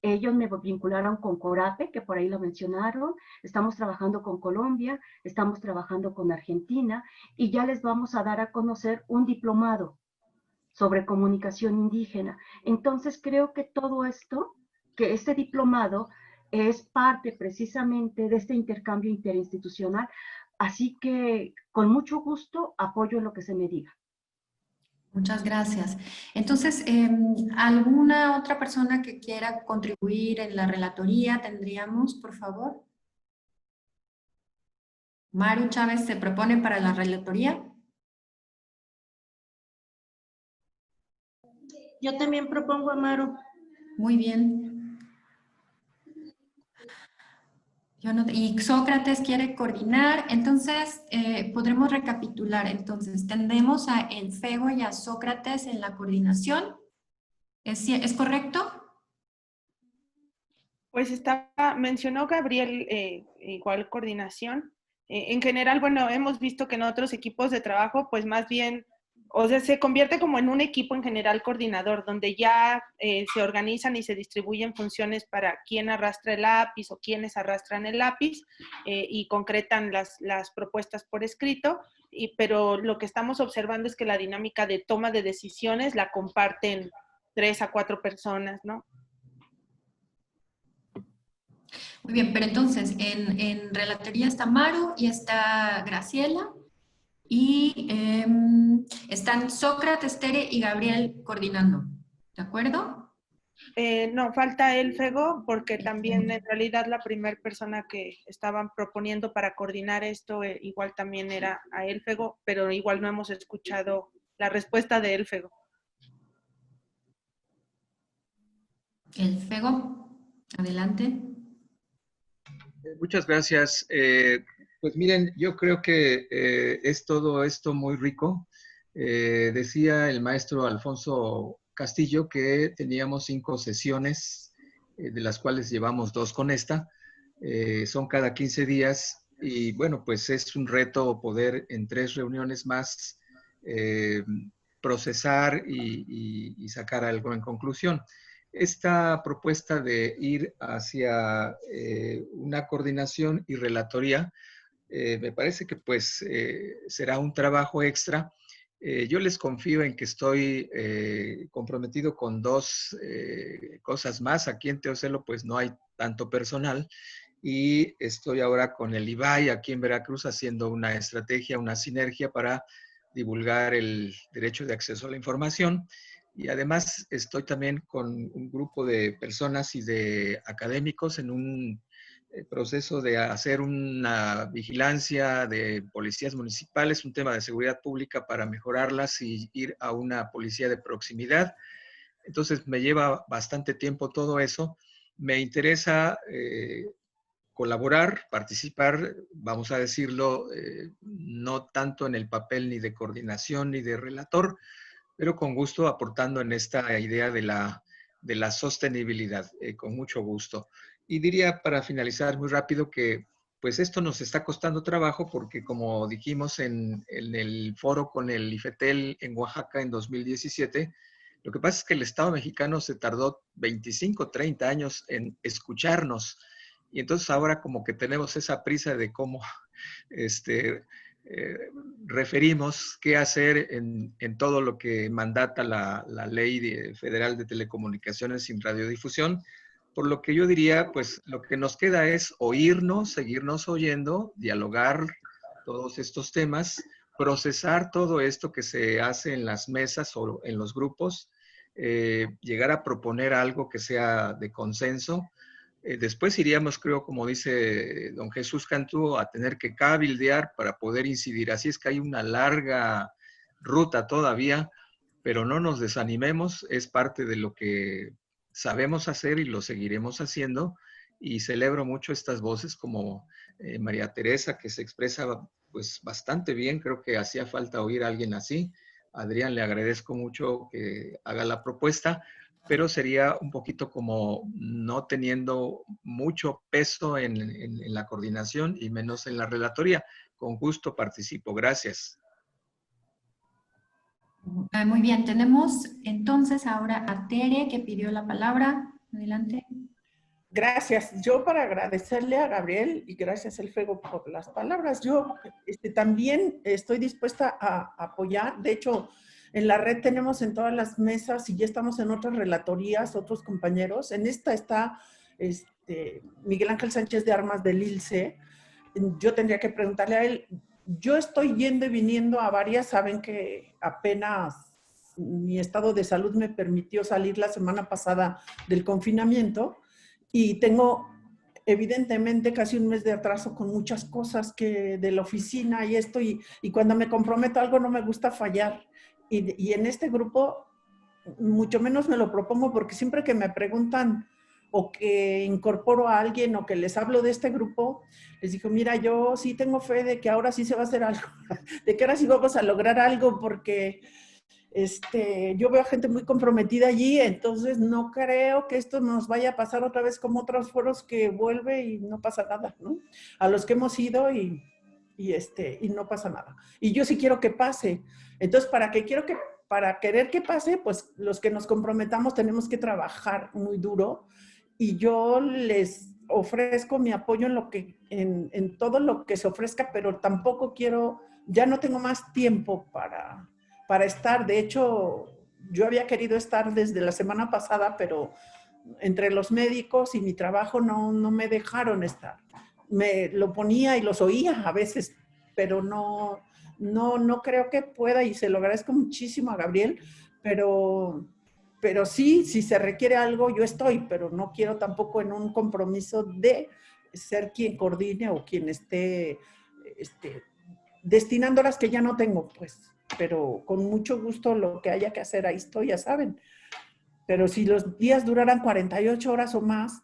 Ellos me vincularon con CORAPE, que por ahí lo mencionaron. Estamos trabajando con Colombia, estamos trabajando con Argentina, y ya les vamos a dar a conocer un diplomado sobre comunicación indígena. Entonces creo que todo esto, que este diplomado es parte precisamente de este intercambio interinstitucional, así que con mucho gusto apoyo lo que se me diga. Muchas gracias. Entonces, ¿alguna otra persona que quiera contribuir en la relatoría tendríamos, por favor? Maru Chávez se propone para la relatoría. Yo también propongo a Maru. Muy bien. Y Sócrates quiere coordinar, entonces podremos recapitular. Entonces, tendremos a el FEGO y a Sócrates en la coordinación. ¿Es correcto? Pues mencionó Gabriel igual coordinación. En general, bueno, hemos visto que en otros equipos de trabajo, pues más bien, o sea, se convierte como en un equipo en general coordinador, donde ya se organizan y se distribuyen funciones para quién arrastra el lápiz o quiénes arrastran el lápiz y concretan las propuestas por escrito. Pero lo que estamos observando es que la dinámica de toma de decisiones la comparten 3 a 4 personas, ¿no? Muy bien, pero entonces en relatoría está Maru y está Graciela y están Sócrates, Tere y Gabriel coordinando, ¿de acuerdo? No, falta el FEGO porque también en realidad la primera persona que estaban proponiendo para coordinar esto igual también era a el FEGO, pero igual no hemos escuchado la respuesta de el FEGO. El FEGO, adelante. Muchas gracias. Pues miren, yo creo que es todo esto muy rico. Decía el maestro Alfonso Castillo que teníamos 5 sesiones, de las cuales llevamos 2 con esta. Son cada 15 días y bueno, pues es un reto poder en 3 reuniones más procesar y sacar algo en conclusión. Esta propuesta de ir hacia una coordinación y relatoría, Me parece que pues será un trabajo extra. Yo les confío en que estoy comprometido con dos cosas más. Aquí en Teocelo pues no hay tanto personal y estoy ahora con el IBAI aquí en Veracruz haciendo una estrategia, una sinergia para divulgar el derecho de acceso a la información. Y además estoy también con un grupo de personas y de académicos en un proceso de hacer una vigilancia de policías municipales, un tema de seguridad pública para mejorarlas y ir a una policía de proximidad. Entonces me lleva bastante tiempo todo eso. Me interesa colaborar, participar, vamos a decirlo, no tanto en el papel ni de coordinación ni de relator, pero con gusto aportando en esta idea de la sostenibilidad, con mucho gusto. Y diría para finalizar muy rápido que pues esto nos está costando trabajo porque como dijimos en el foro con el IFETEL en Oaxaca en 2017, lo que pasa es que el Estado mexicano se tardó 25, 30 años en escucharnos. Y entonces ahora como que tenemos esa prisa de cómo referimos qué hacer en todo lo que mandata la Ley Federal de Telecomunicaciones sin radiodifusión. Por lo que yo diría, pues lo que nos queda es oírnos, seguirnos oyendo, dialogar todos estos temas, procesar todo esto que se hace en las mesas o en los grupos, llegar a proponer algo que sea de consenso. Después iríamos, creo, como dice don Jesús Cantú, a tener que cabildear para poder incidir. Así es que hay una larga ruta todavía, pero no nos desanimemos, es parte de lo que sabemos hacer y lo seguiremos haciendo. Y celebro mucho estas voces como María Teresa, que se expresa pues bastante bien, creo que hacía falta oír a alguien así. Adrián, le agradezco mucho que haga la propuesta, pero sería un poquito como no teniendo mucho peso en la coordinación y menos en la relatoría. Con gusto participo. Gracias. Muy bien, tenemos entonces ahora a Tere que pidió la palabra. Adelante. Gracias. Yo para agradecerle a Gabriel y gracias Elfego por las palabras. Yo también estoy dispuesta a apoyar. De hecho, en la red tenemos en todas las mesas y ya estamos en otras relatorías, otros compañeros. En esta está Miguel Ángel Sánchez de Armas del ILCE. Yo tendría que preguntarle a él. Yo estoy yendo y viniendo a varias. Saben que apenas mi estado de salud me permitió salir la semana pasada del confinamiento. Y tengo evidentemente casi un mes de atraso con muchas cosas que de la oficina y esto, y cuando me comprometo a algo no me gusta fallar. Y en este grupo mucho menos me lo propongo porque siempre que me preguntan o que incorporo a alguien o que les hablo de este grupo, les digo, mira, yo sí tengo fe de que ahora sí se va a hacer algo, de que ahora sí vamos a lograr algo porque... yo veo a gente muy comprometida allí, entonces no creo que esto nos vaya a pasar otra vez como otros foros que vuelve y no pasa nada, ¿no? A los que hemos ido y no pasa nada. Y yo sí quiero que pase. Entonces, para querer que pase, pues los que nos comprometamos tenemos que trabajar muy duro y yo les ofrezco mi apoyo en todo lo que se ofrezca, pero tampoco quiero, ya no tengo más tiempo para estar. De hecho, yo había querido estar desde la semana pasada, pero entre los médicos y mi trabajo no me dejaron estar. Me lo ponía y los oía a veces, pero no creo que pueda y se lo agradezco muchísimo a Gabriel, pero sí, si se requiere algo, yo estoy, pero no quiero tampoco en un compromiso de ser quien coordine o quien esté destinando las que ya no tengo, pues. Pero con mucho gusto lo que haya que hacer, ahí estoy, ya saben. Pero si los días duraran 48 horas o más,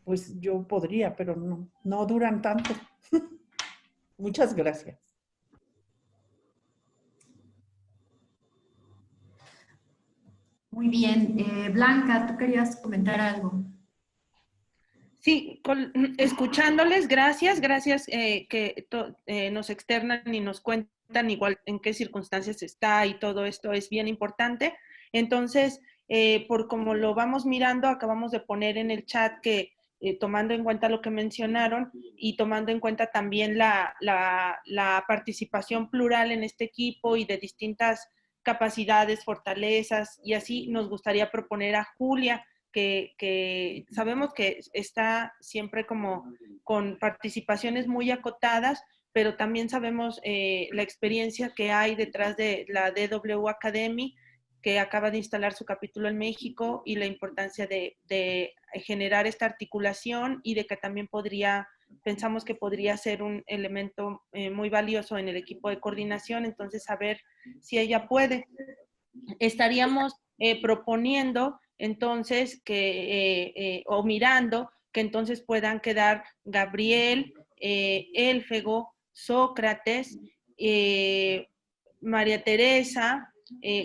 pues yo podría, pero no duran tanto. Muchas gracias. Muy bien. Blanca, ¿tú querías comentar algo? Sí, escuchándoles, gracias que nos externan y nos cuentan igual en qué circunstancias está y todo esto es bien importante. Entonces, por como lo vamos mirando, acabamos de poner en el chat que tomando en cuenta lo que mencionaron y tomando en cuenta también la participación plural en este equipo y de distintas capacidades, fortalezas, y así nos gustaría proponer a Julia, que sabemos que está siempre como con participaciones muy acotadas, pero también sabemos la experiencia que hay detrás de la DW Academy, que acaba de instalar su capítulo en México, y la importancia de generar esta articulación, y de que también pensamos que podría ser un elemento muy valioso en el equipo de coordinación. Entonces, saber si ella puede. Estaríamos proponiendo entonces o mirando que entonces puedan quedar Gabriel, Élfego, Sócrates, María Teresa,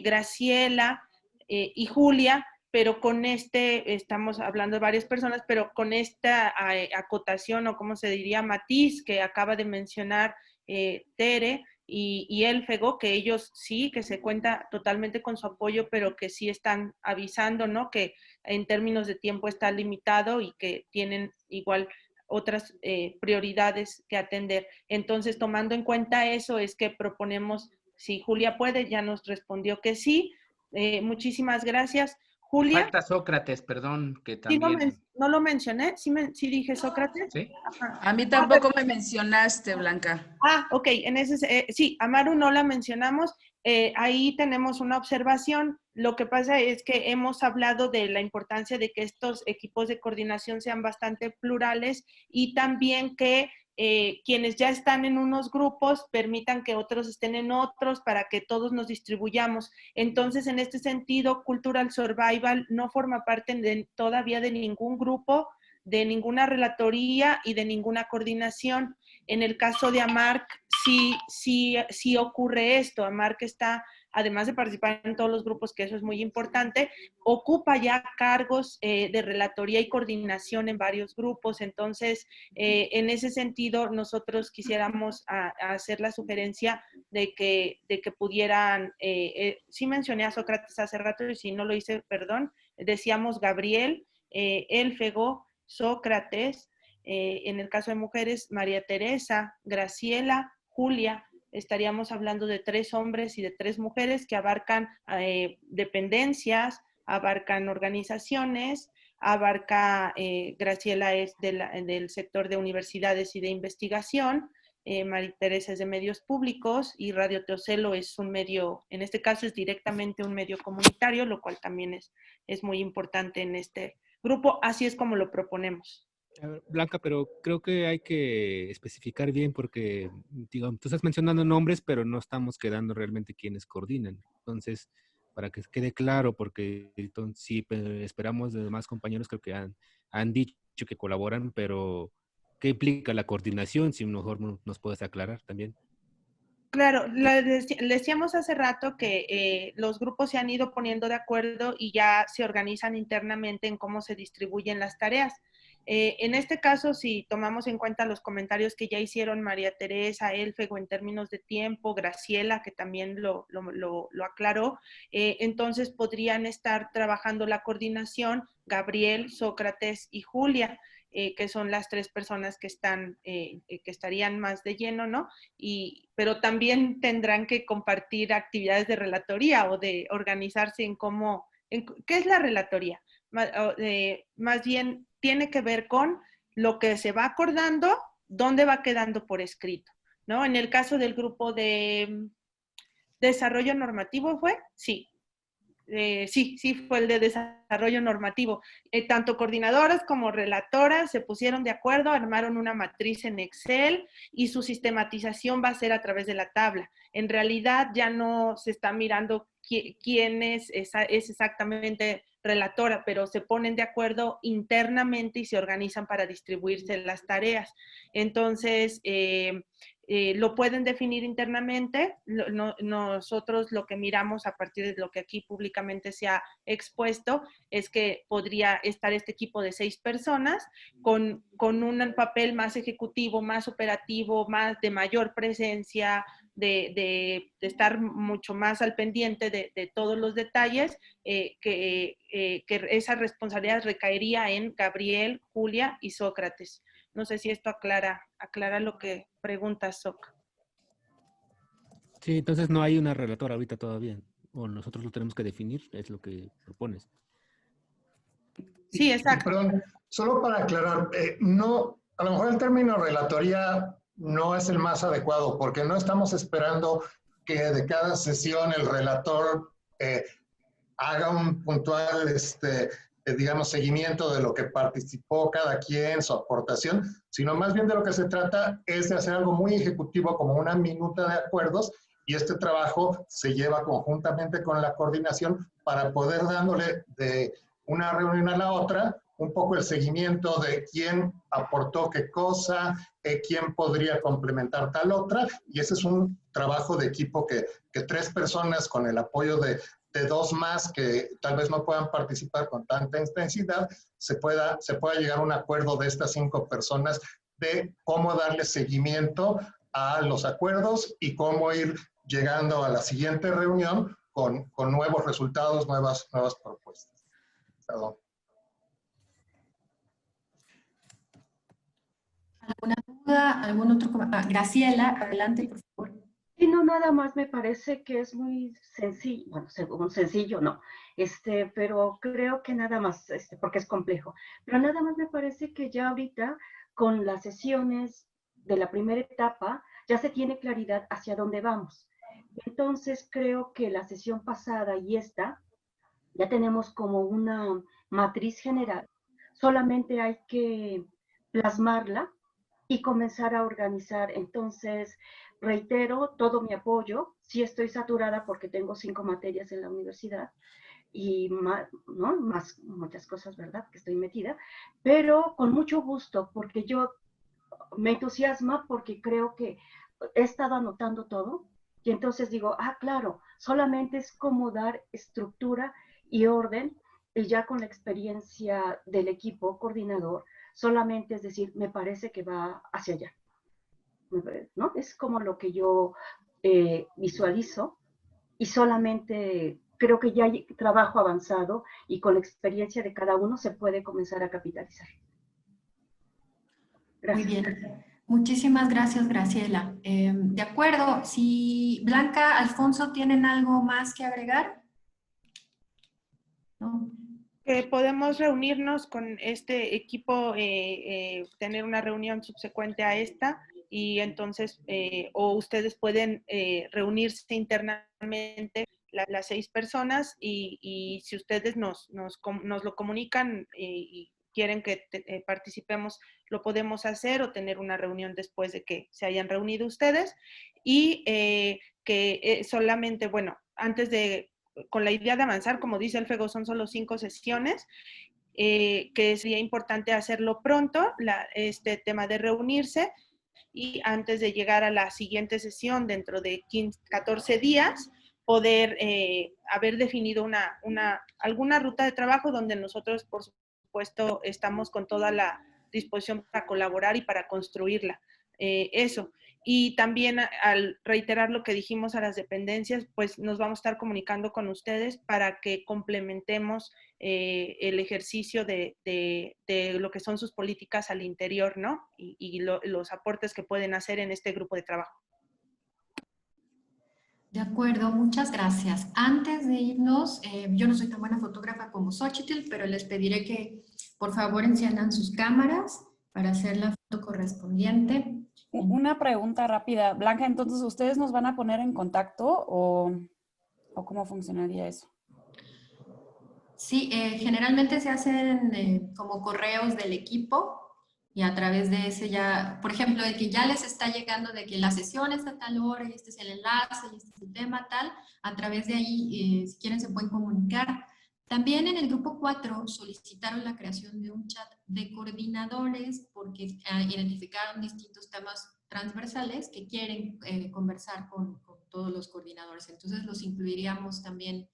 Graciela y Julia, pero con estamos hablando de varias personas, pero con esta acotación, o como se diría, matiz que acaba de mencionar Tere y Élfego, que ellos sí, que se cuenta totalmente con su apoyo, pero que sí están avisando, ¿no? Que en términos de tiempo está limitado y que tienen igual otras prioridades que atender. Entonces, tomando en cuenta eso, es que proponemos, si Julia puede, ya nos respondió que sí. Muchísimas gracias. Julia. Falta Sócrates, perdón, que Sí, también... no lo mencioné, sí dije Sócrates. ¿Sí? Ajá. A mí tampoco me mencionaste, Blanca. Ok, sí, a Maru no la mencionamos. Ahí tenemos una observación. Lo que pasa es que hemos hablado de la importancia de que estos equipos de coordinación sean bastante plurales, y también que quienes ya están en unos grupos permitan que otros estén en otros, para que todos nos distribuyamos. Entonces, en este sentido, Cultural Survival no forma parte todavía de ningún grupo, de ninguna relatoría y de ninguna coordinación. En el caso de AMARC, sí ocurre esto. AMARC está, además de participar en todos los grupos, que eso es muy importante, ocupa ya cargos de relatoría y coordinación en varios grupos. Entonces, en ese sentido, nosotros quisiéramos hacer la sugerencia de que pudieran, sí mencioné a Sócrates hace rato, y si no lo hice, perdón, decíamos Gabriel, Élfego, Sócrates, en el caso de mujeres, María Teresa, Graciela, Julia. Estaríamos hablando de 3 hombres y de 3 mujeres que abarcan dependencias, abarcan organizaciones, Graciela es del sector de universidades y de investigación, María Teresa es de medios públicos, y Radio Teocelo es un medio, en este caso es directamente un medio comunitario, lo cual también es muy importante en este grupo. Así es como lo proponemos. Blanca, pero creo que hay que especificar bien, porque, digamos, tú estás mencionando nombres, pero no estamos quedando realmente quienes coordinan. Entonces, para que quede claro, porque entonces, sí, esperamos de demás compañeros, creo que han dicho que colaboran, pero ¿qué implica la coordinación? Si mejor nos puedes aclarar también. Claro, le decíamos hace rato que los grupos se han ido poniendo de acuerdo y ya se organizan internamente en cómo se distribuyen las tareas. En este caso, si tomamos en cuenta los comentarios que ya hicieron María Teresa, Élfego, en términos de tiempo, Graciela, que también lo aclaró, entonces podrían estar trabajando la coordinación Gabriel, Sócrates y Julia, que son las 3 personas que estarían más de lleno, ¿no? Pero también tendrán que compartir actividades de relatoría o de organizarse ¿qué es la relatoría? Más bien tiene que ver con lo que se va acordando, dónde va quedando por escrito, ¿no? En el caso del grupo de desarrollo normativo, ¿fue? Sí. Sí, fue el de desarrollo normativo. Tanto coordinadoras como relatoras se pusieron de acuerdo, armaron una matriz en Excel, y su sistematización va a ser a través de la tabla. En realidad ya no se está mirando quién es exactamente relatora, pero se ponen de acuerdo internamente y se organizan para distribuirse las tareas. Entonces, lo pueden definir internamente. Nosotros lo que miramos a partir de lo que aquí públicamente se ha expuesto es que podría estar este equipo de 6 personas con un papel más ejecutivo, más operativo, más de mayor presencia, de estar mucho más al pendiente de todos los detalles, que esa responsabilidad recaería en Gabriel, Julia y Sócrates. No sé si esto aclara lo que pregunta Soc. Sí, entonces no hay una relatora ahorita todavía, o nosotros lo tenemos que definir, es lo que propones. Sí, exacto. Perdón, solo para aclarar, no, a lo mejor el término relatoría no es el más adecuado, porque no estamos esperando que de cada sesión el relator haga un puntual, digamos, seguimiento de lo que participó cada quien, su aportación, sino más bien de lo que se trata es de hacer algo muy ejecutivo, como una minuta de acuerdos, y este trabajo se lleva conjuntamente con la coordinación para poder dándole de una reunión a la otra un poco el seguimiento de quién aportó qué cosa, quién podría complementar tal otra, y ese es un trabajo de equipo que 3 personas con el apoyo de 2 más que tal vez no puedan participar con tanta intensidad, se pueda llegar a un acuerdo de estas 5 personas de cómo darle seguimiento a los acuerdos y cómo ir llegando a la siguiente reunión con nuevos resultados, nuevas propuestas. Perdón. ¿Alguna duda? ¿Algún otro comentario? Graciela, adelante, por favor. Y no, nada más me parece que es muy sencillo, bueno, sencillo no, pero creo que nada más, porque es complejo, pero nada más me parece que ya ahorita con las sesiones de la primera etapa ya se tiene claridad hacia dónde vamos. Entonces creo que la sesión pasada y esta ya tenemos como una matriz general, solamente hay que plasmarla y comenzar a organizar. Entonces, reitero todo mi apoyo. Sí estoy saturada porque tengo 5 materias en la universidad y más, ¿no? Más muchas cosas, ¿verdad? Que estoy metida, pero con mucho gusto porque yo me entusiasma porque creo que he estado anotando todo y entonces digo, claro, solamente es como dar estructura y orden y ya con la experiencia del equipo coordinador, solamente es decir, me parece que va hacia allá, ¿no? Es como lo que yo visualizo y solamente creo que ya hay trabajo avanzado y con la experiencia de cada uno se puede comenzar a capitalizar. Gracias. Muy bien. Muchísimas gracias, Graciela. De acuerdo, si Blanca, Alfonso, ¿tienen algo más que agregar? ¿No? Podemos reunirnos con este equipo, tener una reunión subsecuente a esta y entonces, o ustedes pueden reunirse internamente las 6 personas y si ustedes nos lo comunican y quieren que participemos, lo podemos hacer o tener una reunión después de que se hayan reunido ustedes y que solamente, bueno, antes de con la idea de avanzar, como dice el FEGO, son solo 5 sesiones, que sería importante hacerlo pronto, este tema de reunirse, y antes de llegar a la siguiente sesión, dentro de 14 días, poder haber definido alguna ruta de trabajo donde nosotros, por supuesto, estamos con toda la disposición para colaborar y para construirla. Eso. Y también al reiterar lo que dijimos a las dependencias, pues nos vamos a estar comunicando con ustedes para que complementemos el ejercicio de lo que son sus políticas al interior, ¿no? Y los aportes que pueden hacer en este grupo de trabajo. De acuerdo, muchas gracias. Antes de irnos, yo no soy tan buena fotógrafa como Xochitl, pero les pediré que por favor enciendan sus cámaras para hacer la foto correspondiente. Una pregunta rápida. Blanca, entonces, ¿ustedes nos van a poner en contacto o cómo funcionaría eso? Sí, generalmente se hacen como correos del equipo y a través de ese ya, por ejemplo, de que ya les está llegando de que la sesión está a tal hora y este es el enlace y este es el tema tal, a través de ahí, si quieren, se pueden comunicar. También en el grupo 4 solicitaron la creación de un chat de coordinadores porque identificaron distintos temas transversales que quieren conversar con todos los coordinadores. Entonces los incluiríamos también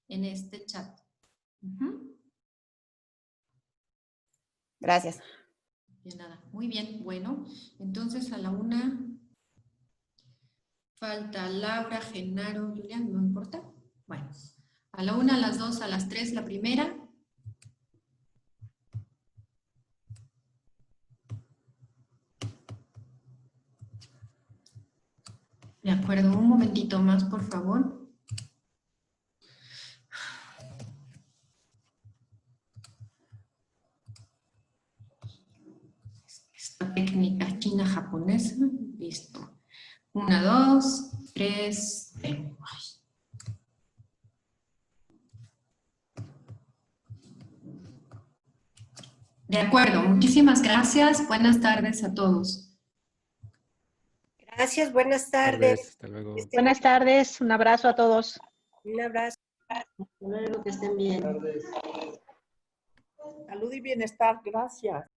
en este chat. Gracias. De nada. Muy bien. Bueno, entonces a la 1 Falta Laura, Genaro, Julián, no importa. Bueno, a la 1, a las 2, a las 3, la primera. De acuerdo, un momentito más, por favor. Esta técnica china-japonesa, listo. 1, 2, 3, De acuerdo, muchísimas gracias. Buenas tardes a todos. Gracias, buenas tardes. Hasta luego. Buenas tardes, un abrazo a todos. Un abrazo. Hasta luego, que estén bien. Salud y bienestar, gracias.